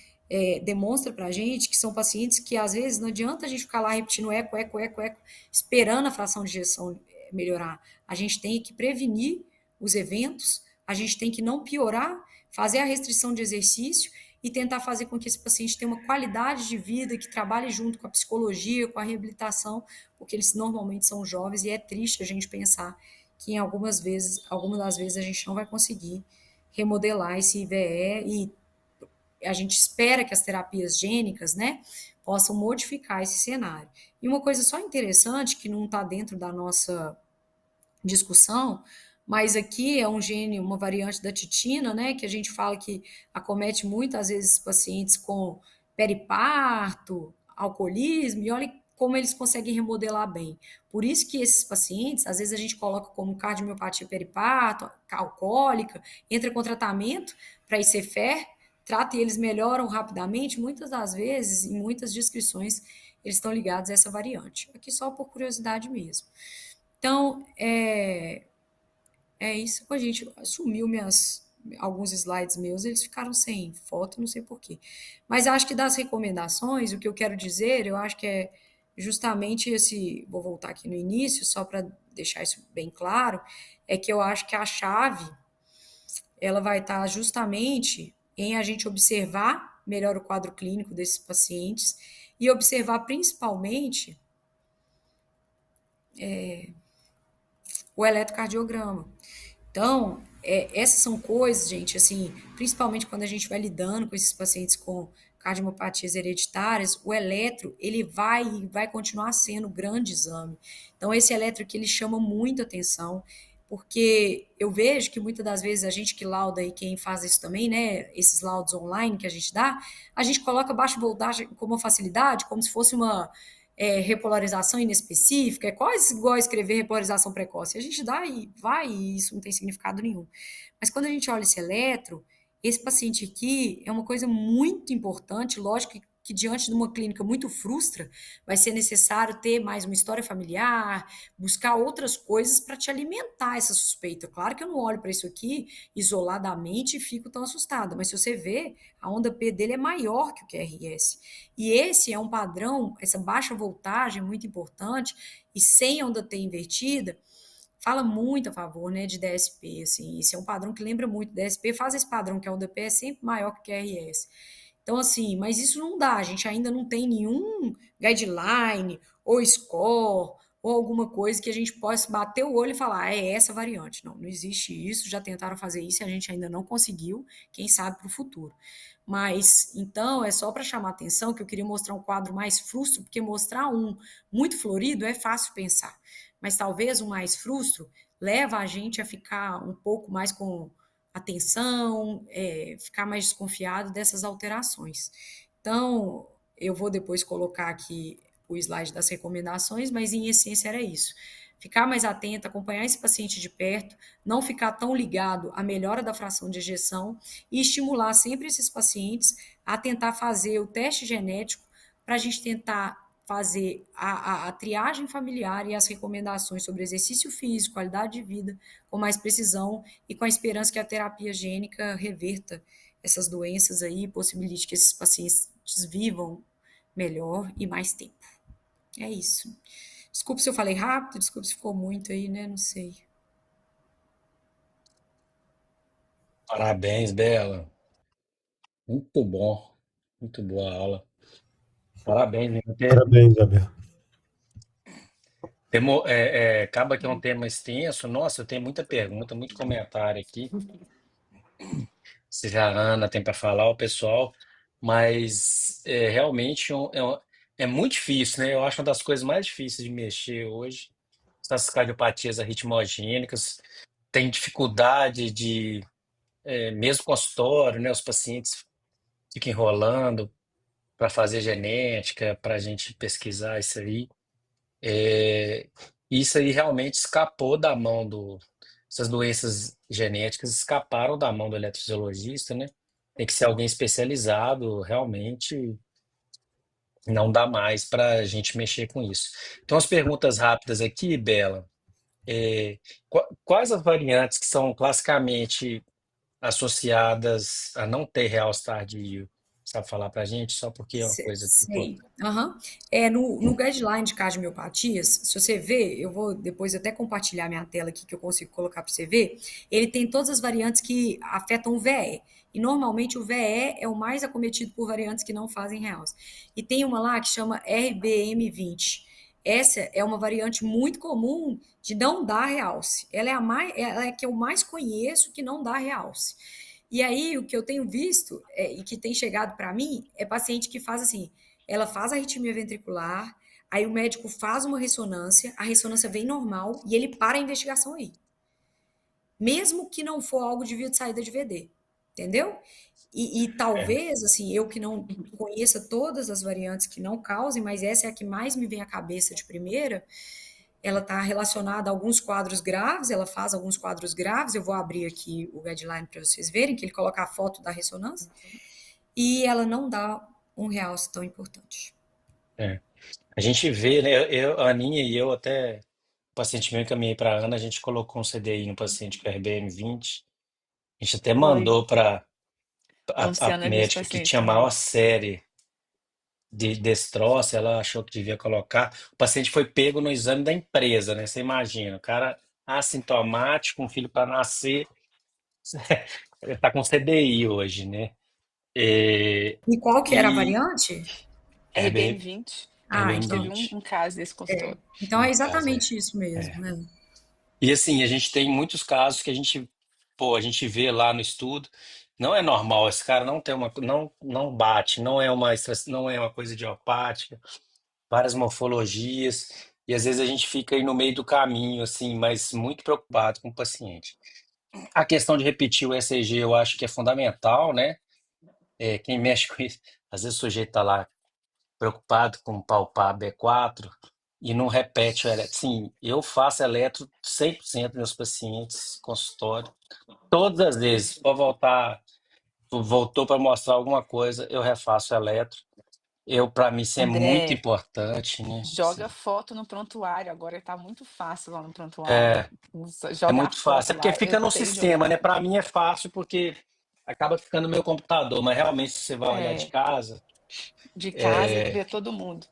demonstra para a gente que são pacientes que às vezes não adianta a gente ficar lá repetindo eco, eco, eco, eco, esperando a fração de ejeção melhorar. A gente tem que prevenir os eventos, a gente tem que não piorar, fazer a restrição de exercício e tentar fazer com que esse paciente tenha uma qualidade de vida, que trabalhe junto com a psicologia, com a reabilitação, porque eles normalmente são jovens e é triste a gente pensar que em algumas das vezes a gente não vai conseguir remodelar esse IVE e a gente espera que as terapias gênicas, né, possam modificar esse cenário. E uma coisa só interessante, que não está dentro da nossa discussão, mas aqui é um gene, uma variante da titina, né, que a gente fala que acomete muitas vezes pacientes com periparto, alcoolismo, e olha como eles conseguem remodelar bem. Por isso que esses pacientes, às vezes a gente coloca como cardiomiopatia periparto, alcoólica, entra com tratamento para ICFER, trata e eles melhoram rapidamente, muitas das vezes, em muitas descrições, eles estão ligados a essa variante. Aqui só por curiosidade mesmo. Então, isso. Pô, gente, sumiu alguns slides meus, eles ficaram sem foto, não sei porquê. Mas acho que das recomendações, o que eu quero dizer, eu acho que é justamente vou voltar aqui no início, só para deixar isso bem claro, é que eu acho que a chave, ela vai estar justamente em a gente observar melhor o quadro clínico desses pacientes e observar principalmente o eletrocardiograma. Então, essas são coisas, gente, assim, principalmente quando a gente vai lidando com esses pacientes com cardiomopatias hereditárias, o eletro, ele vai continuar sendo um grande exame. Então, esse eletro aqui, ele chama muito atenção, porque eu vejo que muitas das vezes a gente que lauda e quem faz isso também, né, esses laudos online que a gente dá, a gente coloca baixa voltagem com uma facilidade, como se fosse uma repolarização inespecífica, é quase igual a escrever repolarização precoce. A gente dá e vai, e isso não tem significado nenhum. Mas quando a gente olha esse eletro, esse paciente aqui é uma coisa muito importante, lógico que diante de uma clínica muito frustra, vai ser necessário ter mais uma história familiar, buscar outras coisas para te alimentar essa suspeita. Claro que eu não olho para isso aqui isoladamente e fico tão assustada, mas se você vê, a onda P dele é maior que o QRS. E esse é um padrão, essa baixa voltagem muito importante, e sem onda T invertida, fala muito a favor, né, de DSP, assim, esse é um padrão que lembra muito DSP, faz esse padrão que a onda P é sempre maior que o QRS. Então, assim, mas isso não dá, a gente ainda não tem nenhum guideline, ou score, ou alguma coisa que a gente possa bater o olho e falar, ah, é essa variante. Não, não existe isso, já tentaram fazer isso e a gente ainda não conseguiu, quem sabe para o futuro. Mas, então, é só para chamar atenção que eu queria mostrar um quadro mais frustro, porque mostrar um muito florido é fácil pensar, mas talvez um mais frustro leva a gente a ficar um pouco mais com atenção, ficar mais desconfiado dessas alterações. Então, eu vou depois colocar aqui o slide das recomendações, mas em essência era isso. Ficar mais atento, acompanhar esse paciente de perto, não ficar tão ligado à melhora da fração de ejeção e estimular sempre esses pacientes a tentar fazer o teste genético para a gente tentar fazer a triagem familiar e as recomendações sobre exercício físico, qualidade de vida, com mais precisão e com a esperança que a terapia gênica reverta essas doenças aí e possibilite que esses pacientes vivam melhor e mais tempo. É isso. Desculpe se eu falei rápido, desculpe se ficou muito aí, né? Não sei. Parabéns, Bela. Muito bom. Muito boa a aula. Parabéns, né? Parabéns, Isabel. Acaba que é um tema extenso. Nossa, eu tenho muita pergunta, muito comentário aqui. Se já a Ana tem para falar, o pessoal, mas realmente é muito difícil, né? Eu acho uma das coisas mais difíceis de mexer hoje. Essas cardiopatias arritmogênicas tem dificuldade mesmo consultório, né? Os pacientes ficam enrolando para fazer genética, para a gente pesquisar isso aí. É, isso aí realmente escapou da mão do. Essas doenças genéticas escaparam da mão do eletrofisiologista, né? Tem que ser alguém especializado, realmente não dá mais para a gente mexer com isso. Então, as perguntas rápidas aqui, Bela. Quais as variantes que são classicamente associadas a não ter realce tardio? Sabe falar para a gente? Só porque é uma coisa que. Pô, Sei. Uhum. No guideline de cardiomiopatias, se você ver, eu vou depois até compartilhar minha tela aqui que eu consigo colocar para você ver. Ele tem todas as variantes que afetam o VE. E normalmente o VE é o mais acometido por variantes que não fazem realce. E tem uma lá que chama RBM20. Essa é uma variante muito comum de não dar realce. Ela é a que eu mais conheço que não dá realce. E aí, o que eu tenho visto e que tem chegado para mim é paciente que faz assim: ela faz a arritmia ventricular, aí o médico faz uma ressonância, a ressonância vem normal e ele para a investigação aí. Mesmo que não for algo de via de saída de VD. Entendeu? E é, talvez, assim, eu que não conheça todas as variantes que não causem, mas essa é a que mais me vem à cabeça de primeira, ela está relacionada a alguns quadros graves, ela faz alguns quadros graves, eu vou abrir aqui o guideline para vocês verem, que ele coloca a foto da ressonância, e ela não dá um realce tão importante. é. A gente vê, né? A Aninha e eu até, o paciente meu encaminhei para a Ana, a gente colocou um CDI no paciente com RBM20. A gente até Foi. mandou para A a Luciana é minha médica que paciente tinha maior também. série de destroço, ela achou que devia colocar. O paciente foi pego no exame da empresa, né? Você imagina, o cara assintomático, um filho para nascer, ele está com CDI hoje, né? E, E qual que era a e variante? RB, RBM20. Ah, Eu tive então, um, RBM20, um caso desse consultório. então é no caso, exatamente isso mesmo, é. né? E assim, a gente tem muitos casos que a gente vê lá no estudo, não é normal, esse cara não tem não bate, não é uma coisa idiopática, várias morfologias, e às vezes a gente fica aí no meio do caminho, assim, mas muito preocupado com o paciente. A questão de repetir o ECG eu acho que é fundamental, né? Quem mexe com isso, às vezes o sujeito está lá preocupado com palpar B4 e não repete o eletro. Sim, eu faço eletro 100% dos meus pacientes, consultório, todas as vezes. Pode voltar, voltou para mostrar alguma coisa, eu refaço o eletro. Para mim, isso é muito André, importante, né? joga foto no prontuário. Agora tá muito fácil lá no prontuário. É, é Jogar muito fácil. É foto porque lá. Eu fica no tenho sistema, né? jogado. Para mim é fácil porque acaba ficando no meu computador, mas realmente se você vai olhar de É, casa, de casa, é, ver todo mundo.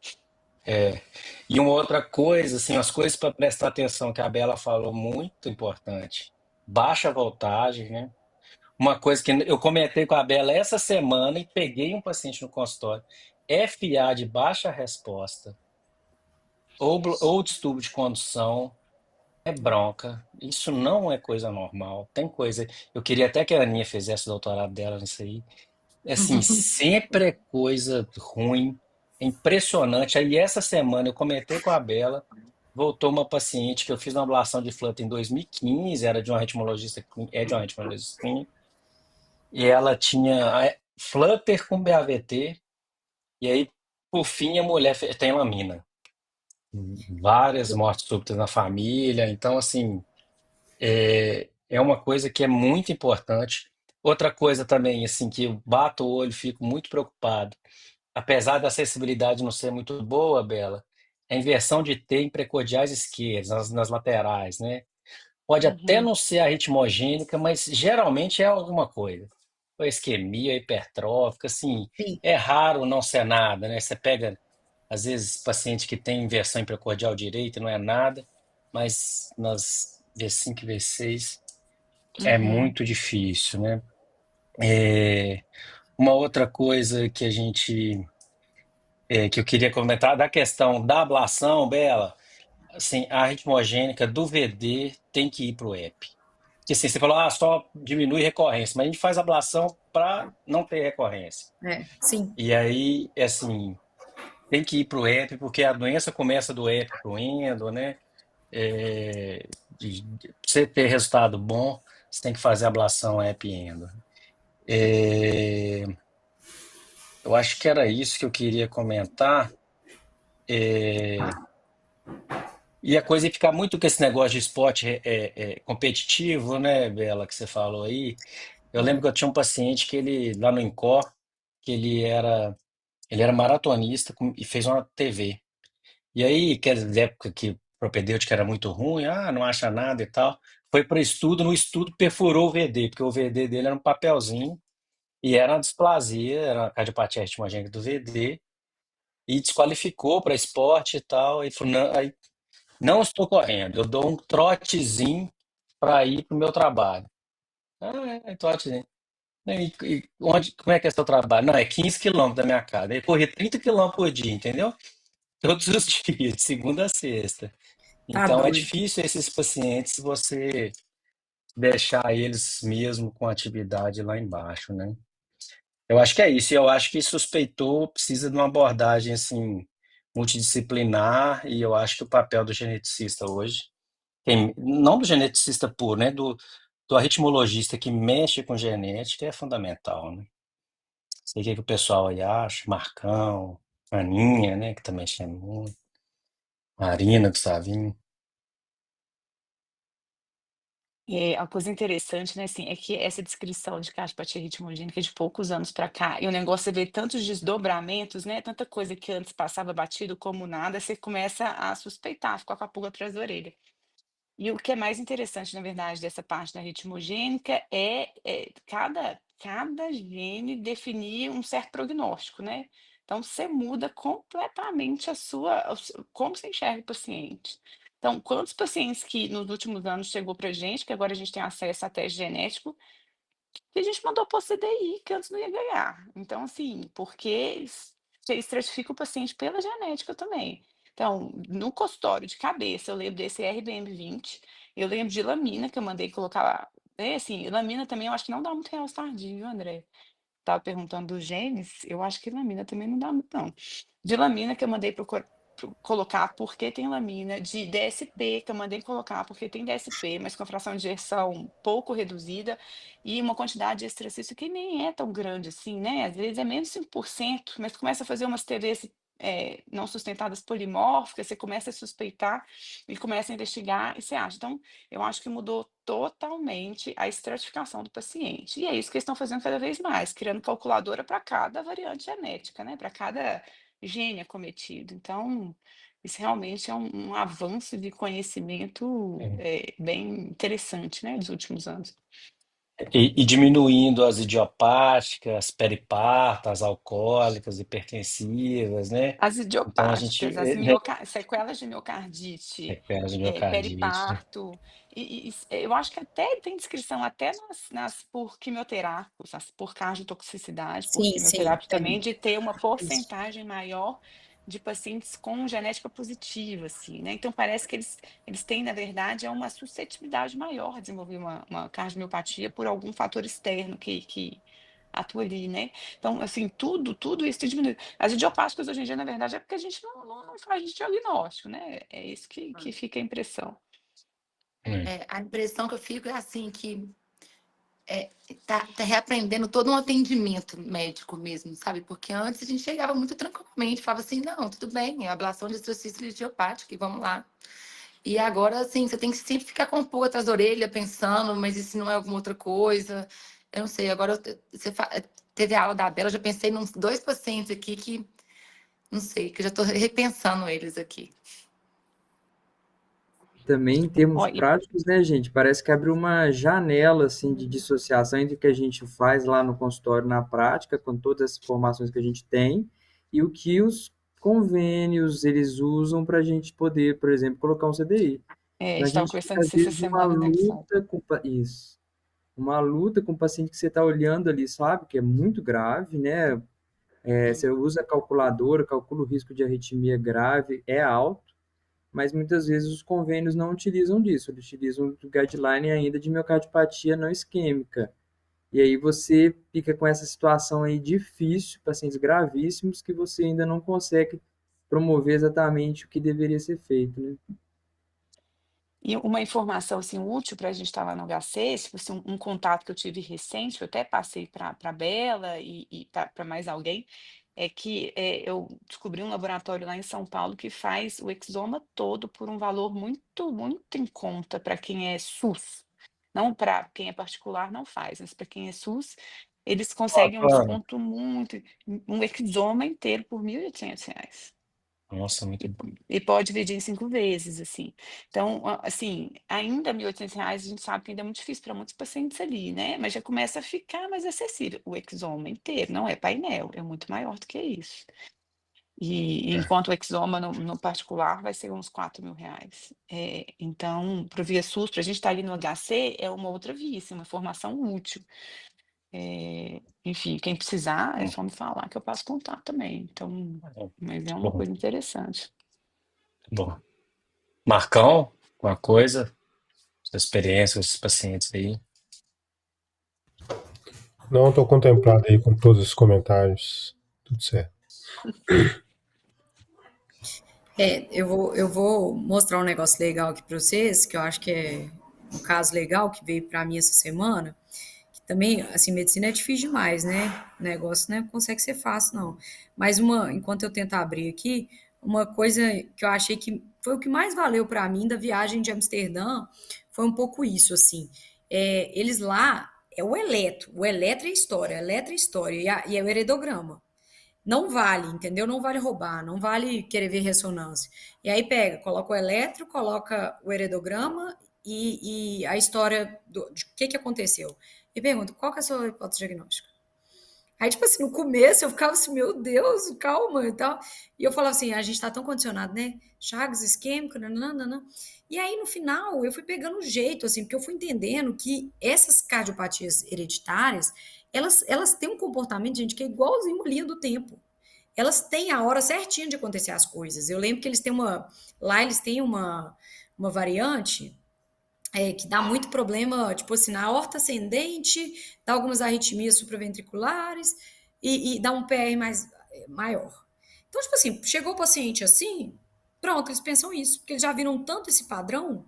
é. E uma outra coisa, assim, as coisas para prestar atenção que a Bela falou, muito importante. Baixa voltagem, né? Uma coisa que eu comentei com a Bela essa semana e peguei um paciente no consultório. FA de baixa resposta. ou distúrbio de condução, é bronca. Isso não é coisa normal. Tem coisa. Eu queria até que a Aninha fizesse o doutorado dela nisso aí. Assim, sempre é coisa ruim. É impressionante. Aí essa semana eu comentei com a Bela, voltou uma paciente que eu fiz uma ablação de flutter em 2015, era de uma ritmologista, é de uma ritmologista clínica, e ela tinha flutter com BAVT, e aí, por fim, a mulher tem lamina. Várias mortes súbitas na família, então, assim, é uma coisa que é muito importante. Outra coisa também, assim, que eu bato o olho, fico muito preocupado, apesar da acessibilidade não ser muito boa, Bela, é a inversão de T em precordiais esquerdos, nas laterais, né? Pode até Uhum, não ser arritmogênica, mas geralmente é alguma coisa. Ou isquemia hipertrófica, assim, Sim. é raro não ser nada, né? Você pega, às vezes, paciente que tem inversão em precordial direito e não é nada, mas nas V5 e V6 é uhum. muito difícil, né? É, uma outra coisa que que eu queria comentar da questão da ablação, Bela, assim, a ritmogênica do VD tem que ir para o EP. Porque assim, você falou, só diminui recorrência, mas a gente faz ablação para não ter recorrência. Sim. E aí, assim, tem que ir para o EP, porque a doença começa do EP para o endo, né? Pra você ter resultado bom, você tem que fazer ablação EP-endo. É, eu acho que era isso que eu queria comentar. É, e a coisa ia ficar muito com esse negócio de esporte competitivo, né, Bela, que você falou aí. Eu lembro que eu tinha um paciente que ele, lá no INCOR, que ele era maratonista e fez uma TV. E aí, aquela época que o propedêutico era muito ruim, não acha nada e tal, foi para estudo, no estudo perfurou o VD, porque o VD dele era um papelzinho e era uma displasia, era uma cardiopatia ritmogênica do VD, e desqualificou para esporte e tal, e falou, não, aí, não estou correndo, eu dou um trotezinho para ir para o meu trabalho. Trotezinho. Como é que é seu trabalho? Não, é 15 quilômetros da minha casa. Ele corria 30 quilômetros por dia, entendeu? Todos os dias, de segunda a sexta. Tá Então é doido. difícil esses pacientes você deixar eles mesmo com atividade lá embaixo, né? Eu acho que é isso. E eu acho que suspeitou precisa de uma abordagem assim multidisciplinar e eu acho que o papel do geneticista hoje, não do geneticista puro, né? Do arritmologista que mexe com genética é fundamental, né? Sei o que o pessoal aí acha, Marcão, Aninha, né? Que também chama muito, Marina, Gustavinho. A coisa interessante, né, assim, é que essa descrição de cardiopatia ritmogênica de poucos anos para cá, e o negócio é ver tantos desdobramentos, né, tanta coisa que antes passava batido como nada, você começa a suspeitar, ficar com a pulga atrás da orelha. E o que é mais interessante, na verdade, dessa parte da ritmogênica é cada gene definir um certo prognóstico, né. Então você muda completamente como você enxerga o paciente. Então, quantos pacientes que nos últimos anos chegou pra gente, que agora a gente tem acesso a teste genético, que a gente mandou para o CDI, que antes não ia ganhar. Então, assim, porque você estratifica o paciente pela genética também. Então, no consultório de cabeça, eu lembro desse RBM20, eu lembro de lamina, que eu mandei colocar lá. Assim, lamina também eu acho que não dá muito realce tardio, viu, André? Estava perguntando dos genes, eu acho que lamina também não dá muito, não. De lamina que eu mandei colocar porque tem lamina, de DSP que eu mandei colocar porque tem DSP, mas com fração de ejeção pouco reduzida e uma quantidade de exercício que nem é tão grande assim, né? Às vezes é menos 5%, mas começa a fazer umas TVs não sustentadas polimórficas, você começa a suspeitar e começa a investigar e você acha. Então, eu acho que mudou totalmente a estratificação do paciente. E é isso que eles estão fazendo cada vez mais, criando calculadora para cada variante genética, né? Para cada gene acometido. Então, isso realmente é um avanço de conhecimento bem interessante, né, dos últimos anos. E diminuindo as idiopáticas, peripartas, alcoólicas, hipertensivas, né? As Então a gente, idiopáticas, as né, sequelas de miocardite, sequelas de miocardite, né? periparto, eu acho que até tem descrição até por quimioterápicos, por cardiotoxicidade, por Sim, sim, quimioterápico também, tem. de ter uma Isso. porcentagem maior de pacientes com genética positiva, assim, né? Então parece que eles têm, na verdade, uma suscetibilidade maior de desenvolver uma cardiomiopatia por algum fator externo que atua ali, né? Então, assim, tudo isso tem diminuído. As idiopáticas hoje em dia, na verdade, é porque a gente não faz diagnóstico, né? É isso que fica a impressão. A impressão que eu fico é assim, que tá reaprendendo todo um atendimento médico mesmo, sabe? Porque antes a gente chegava muito tranquilamente, falava assim, não, tudo bem, é ablação de estrocístole idiopática, e vamos lá. E agora, assim, você tem que sempre ficar com um pouco atrás da orelha, pensando, mas e se não é alguma outra coisa? Eu não sei, agora teve a aula da Bela, eu já pensei nos 2 pacientes aqui que, não sei, que eu já tô repensando eles aqui. Também em termos Ó, práticos, né, gente, parece que abre uma janela, assim, de dissociação entre o que a gente faz lá no consultório na prática, com todas as informações que a gente tem, e o que os convênios eles usam para a gente poder, por exemplo, colocar um CDI. Então, a estava gente conversando fica, às disso essa vezes, numa semana, né, Gustavo? luta com isso, uma luta com o paciente que você está olhando ali, sabe, que é muito grave, né? Você usa a calculadora, calcula o risco de arritmia grave, é alto, mas muitas vezes os convênios não utilizam disso, eles utilizam o guideline ainda de miocardiopatia não isquêmica. E aí você fica com essa situação aí difícil, pacientes gravíssimos, que você ainda não consegue promover exatamente o que deveria ser feito, né? E uma informação assim, útil para a gente estar lá no HC, tipo assim, um contato que eu tive recente, eu até passei para a Bela e para mais alguém, é que eu descobri um laboratório lá em São Paulo que faz o exoma todo por um valor muito, muito em conta para quem é SUS. Não para quem é particular, não faz, mas para quem é SUS, eles conseguem um Bacana. desconto muito, um exoma inteiro por R$ 1.800. Nossa, muito bom. E pode dividir em 5 vezes, assim. Então, assim, ainda R$ 1.800 a gente sabe que ainda é muito difícil para muitos pacientes ali, né, mas já começa a ficar mais acessível. O exoma inteiro, não é painel, é muito maior do que isso. E enquanto o exoma no particular vai ser uns R$ 4.000. Então, para o Via SUS, para a gente estar ali no HC, é uma outra via, assim, uma informação útil. Enfim, quem precisar, é só me falar que eu passo contato também. Então, mas é uma Bom, coisa interessante. bom. Marcão, uma coisa, sua experiência com esses pacientes aí. Não, estou contemplado aí com todos os comentários. Tudo certo. Eu vou mostrar um negócio legal aqui para vocês, que eu acho que é um caso legal que veio para mim essa semana. Que também, assim, medicina é difícil demais, né? O negócio não consegue ser fácil, não. Mas enquanto eu tento abrir aqui, uma coisa que eu achei que foi o que mais valeu para mim da viagem de Amsterdã foi um pouco isso, assim. Eles lá, é o eletro é história, eletro é história, e é o heredograma. Não vale, entendeu? Não vale roubar, não vale querer ver ressonância. E aí pega, coloca o eletro, coloca o heredograma e a história de o que aconteceu. E pergunta, qual que é a sua hipótese diagnóstica? Aí, tipo assim, no começo eu ficava assim, meu Deus, calma e tal. E eu falava assim, a gente tá tão condicionado, né? Chagas, isquêmico, nananana. E aí, no final, eu fui pegando o jeito, assim, porque eu fui entendendo que essas cardiopatias hereditárias, elas têm um comportamento, gente, que é igualzinho uma linha do tempo. Elas têm a hora certinha de acontecer as coisas. Eu lembro que eles têm lá eles têm uma variante que dá muito problema, tipo assim, na aorta ascendente, dá algumas arritmias supraventriculares e dá um PR maior. Então, tipo assim, chegou o paciente assim, pronto, eles pensam isso, porque eles já viram tanto esse padrão,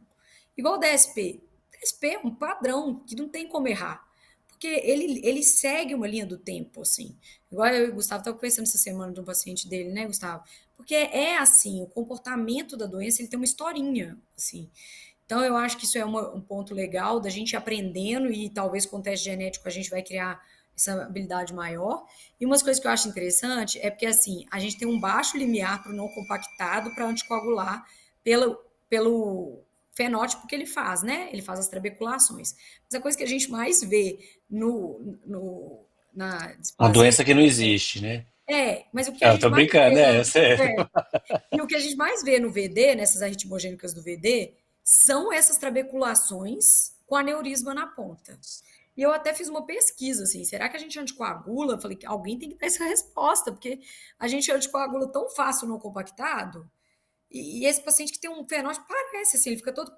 igual o DSP. DSP é um padrão que não tem como errar, porque ele segue uma linha do tempo, assim. Igual eu e o Gustavo estava pensando essa semana de um paciente dele, né, Gustavo? Porque é assim, o comportamento da doença, ele tem uma historinha, assim. Então, eu acho que isso é um ponto legal da gente aprendendo e talvez com o teste genético a gente vai criar essa habilidade maior. E umas coisas que eu acho interessante é porque, assim, a gente tem um baixo limiar para o não compactado para anticoagular pelo fenótipo que ele faz, né? Ele faz as trabeculações. Mas a coisa que a gente mais vê na Uma displasia... doença que não existe, né? Mas o que a Eu gente tô mais brincando, vê é sério. e o que a gente mais vê no VD, nessas arritmogênicas do VD, são essas trabeculações com aneurisma na ponta. E eu até fiz uma pesquisa, assim, será que a gente anticoagula? Eu falei que alguém tem que dar essa resposta, porque a gente anticoagula tão fácil no compactado, e esse paciente que tem um fenótipo parece assim, ele fica todo.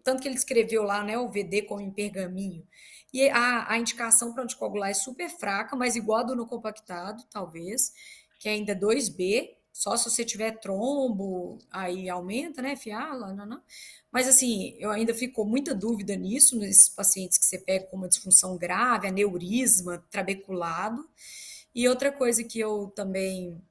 Tanto que ele escreveu lá, né, o VD como em pergaminho. E a indicação para anticoagular é super fraca, mas igual a do no compactado, talvez, que é ainda 2B, só se você tiver trombo, aí aumenta, né, fiala, não. Mas assim, eu ainda fico com muita dúvida nisso, nesses pacientes que você pega com uma disfunção grave, aneurisma, trabeculado. E outra coisa que eu também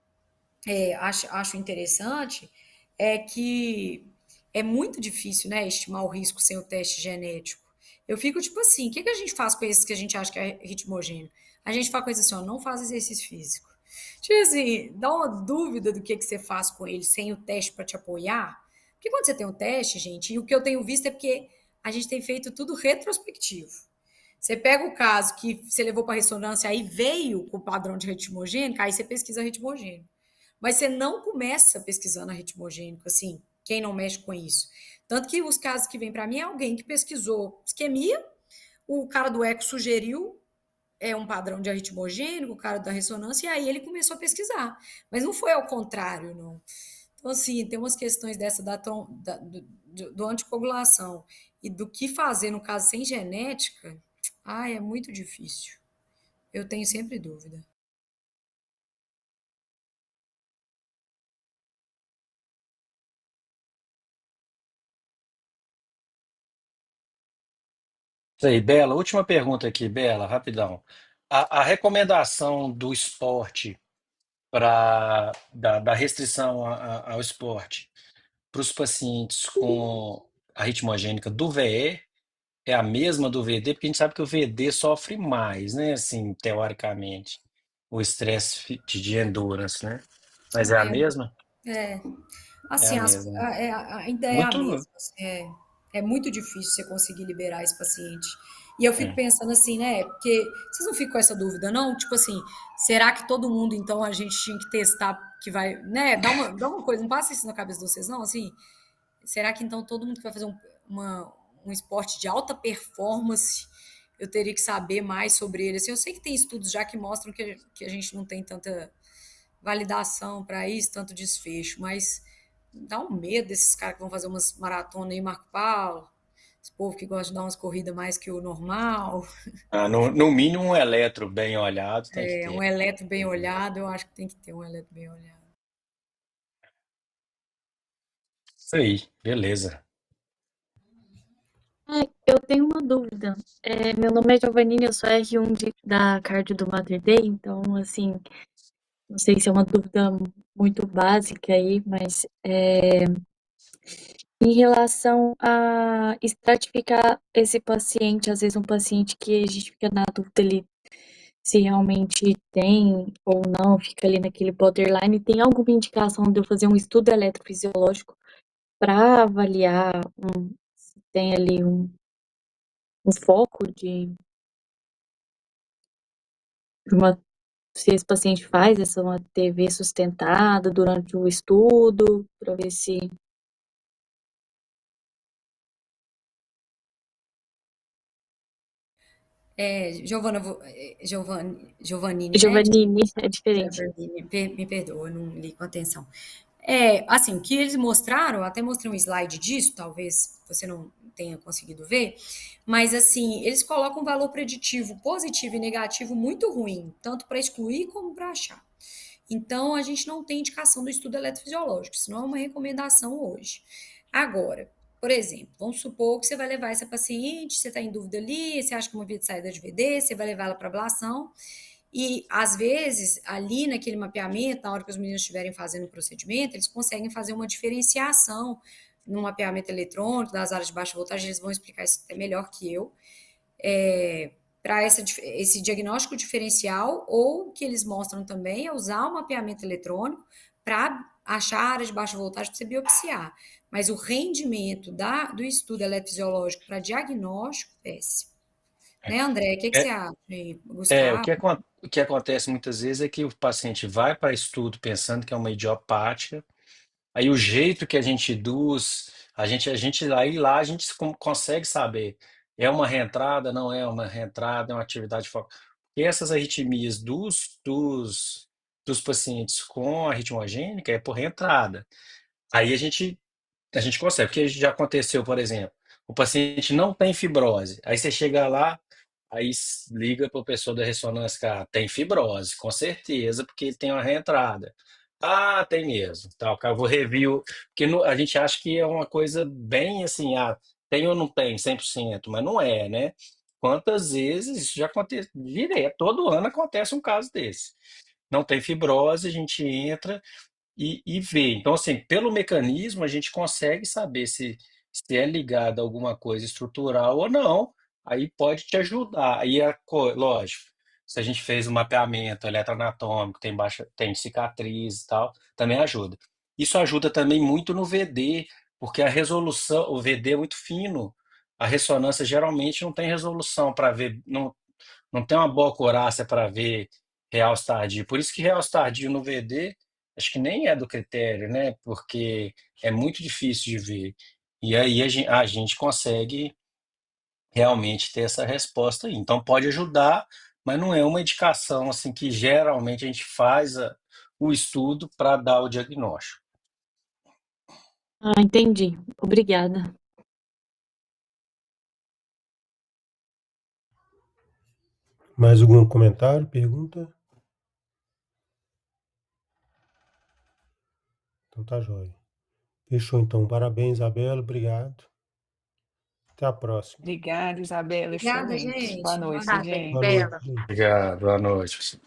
acho interessante é que é muito difícil, né, estimar o risco sem o teste genético. Eu fico tipo assim, o que a gente faz com esses que a gente acha que é ritmogêneo? A gente faz coisa assim, ó, não faz exercício físico. Tipo assim, dá uma dúvida do que você faz com ele sem o teste para te apoiar. Porque quando você tem um teste, gente, e o que eu tenho visto é porque a gente tem feito tudo retrospectivo. Você pega o caso que você levou para ressonância, aí veio com o padrão de ritmogênico, aí você pesquisa ritmogênico. Mas você não começa pesquisando ritmogênico, assim, quem não mexe com isso. Tanto que os casos que vêm para mim é alguém que pesquisou isquemia, o cara do eco sugeriu um padrão de arritmogênico, o cara da ressonância, e aí ele começou a pesquisar. Mas não foi ao contrário, não. Então, assim, tem umas questões dessa do anticoagulação e do que fazer no caso sem genética, é muito difícil. Eu tenho sempre dúvida. Isso aí, Bela. Última pergunta aqui, Bela, rapidão. A recomendação do esporte da restrição ao esporte para os pacientes com arritmogênica do VE é a mesma do VD, porque a gente sabe que o VD sofre mais, né? Assim, teoricamente, o estresse de endurance, né? Mas é Ah, a mesma? é, É a assim, mesma, né? ainda é a Muito. mesma. Assim, é muito difícil você conseguir liberar esse paciente. E eu fico É. pensando assim, né? Porque vocês não ficam com essa dúvida, não? Tipo assim, será que todo mundo, então, a gente tinha que testar que vai, né? Dá uma coisa, não passa isso na cabeça de vocês, não? Assim, será que então todo mundo que vai fazer um esporte de alta performance, eu teria que saber mais sobre ele? Assim, eu sei que tem estudos já que mostram que a gente não tem tanta validação para isso, tanto desfecho, mas dá um medo desses caras que vão fazer umas maratonas aí, Marco Paulo, esse povo que gosta de dar umas corridas mais que o normal, No mínimo, um eletro bem olhado tem que um ter. eletro bem olhado, eu acho que tem que ter um eletro bem olhado. Isso aí, beleza. Eu tenho uma dúvida. Meu nome é Giovannina, eu sou R1 da Cardio do Mater Dei, então, assim, não sei se é uma dúvida muito básica aí, mas em relação a estratificar esse paciente, às vezes um paciente que a gente fica na dúvida ali se realmente tem ou não, fica ali naquele borderline, tem alguma indicação de eu fazer um estudo eletrofisiológico para avaliar se tem ali um foco de uma se esse paciente faz uma TV sustentada durante o estudo, para ver se Giovana, Giovannini, né? Giovannini é diferente. Me perdoa, eu não li com atenção. Assim, o que eles mostraram, eu até mostrei um slide disso, talvez você não tenha conseguido ver, mas assim, eles colocam um valor preditivo positivo e negativo muito ruim, tanto para excluir como para achar. Então, a gente não tem indicação do estudo eletrofisiológico, isso não é uma recomendação hoje. Agora, por exemplo, vamos supor que você vai levar essa paciente, você está em dúvida ali, você acha que é uma via de saída de VD, você vai levar ela para ablação, e às vezes, ali naquele mapeamento, na hora que os meninos estiverem fazendo o procedimento, eles conseguem fazer uma diferenciação no mapeamento eletrônico das áreas de baixa voltagem, eles vão explicar isso até melhor que eu, para esse diagnóstico diferencial, ou que eles mostram também é usar o mapeamento eletrônico para achar a área de baixa voltagem para você biopsiar. Mas o rendimento do estudo eletrofisiológico para diagnóstico, péssimo. Né, André? O que você É, acha, o Gustavo? o que acontece muitas vezes é que o paciente vai para estudo pensando que é uma idiopática, aí o jeito que a gente induz, a gente lá a gente consegue saber É uma reentrada? Não é uma reentrada, é uma atividade focal. E essas arritmias dos pacientes com arritmogênica é por reentrada. Aí a gente consegue, porque já aconteceu, por exemplo, o paciente não tem fibrose, aí você chega lá, aí liga para o pessoal da ressonância, cara, tem fibrose, com certeza, porque ele tem uma reentrada. Ah, tem mesmo. Tá, cara, eu vou review, porque a gente acha que é uma coisa bem assim, tem ou não tem 100%, mas não é, né? Quantas vezes isso já acontece direto, todo ano acontece um caso desse. Não tem fibrose, a gente entra e ver. Então, assim, pelo mecanismo, a gente consegue saber se é ligado a alguma coisa estrutural ou não. Aí pode te ajudar. Aí, lógico, se a gente fez um mapeamento eletroanatômico, tem cicatriz e tal, também ajuda. Isso ajuda também muito no VD, porque a resolução, o VD é muito fino. A ressonância geralmente não tem resolução para ver, não tem uma boa acurácia para ver realce tardio. Por isso que realce tardio no VD, acho que nem é do critério, né? Porque é muito difícil de ver. E aí a gente consegue realmente ter essa resposta aí. Então pode ajudar, mas não é uma indicação assim que geralmente a gente faz o estudo para dar o diagnóstico. Ah, entendi. Obrigada. Mais algum comentário, pergunta? Então tá jóia. Fechou então. Parabéns, Isabela. Obrigado. Até a próxima. Obrigada, Isabela. Obrigada, Excelente. Boa gente. Boa noite, Tá bem, gente. Boa noite, Bela. gente. Obrigado, boa noite.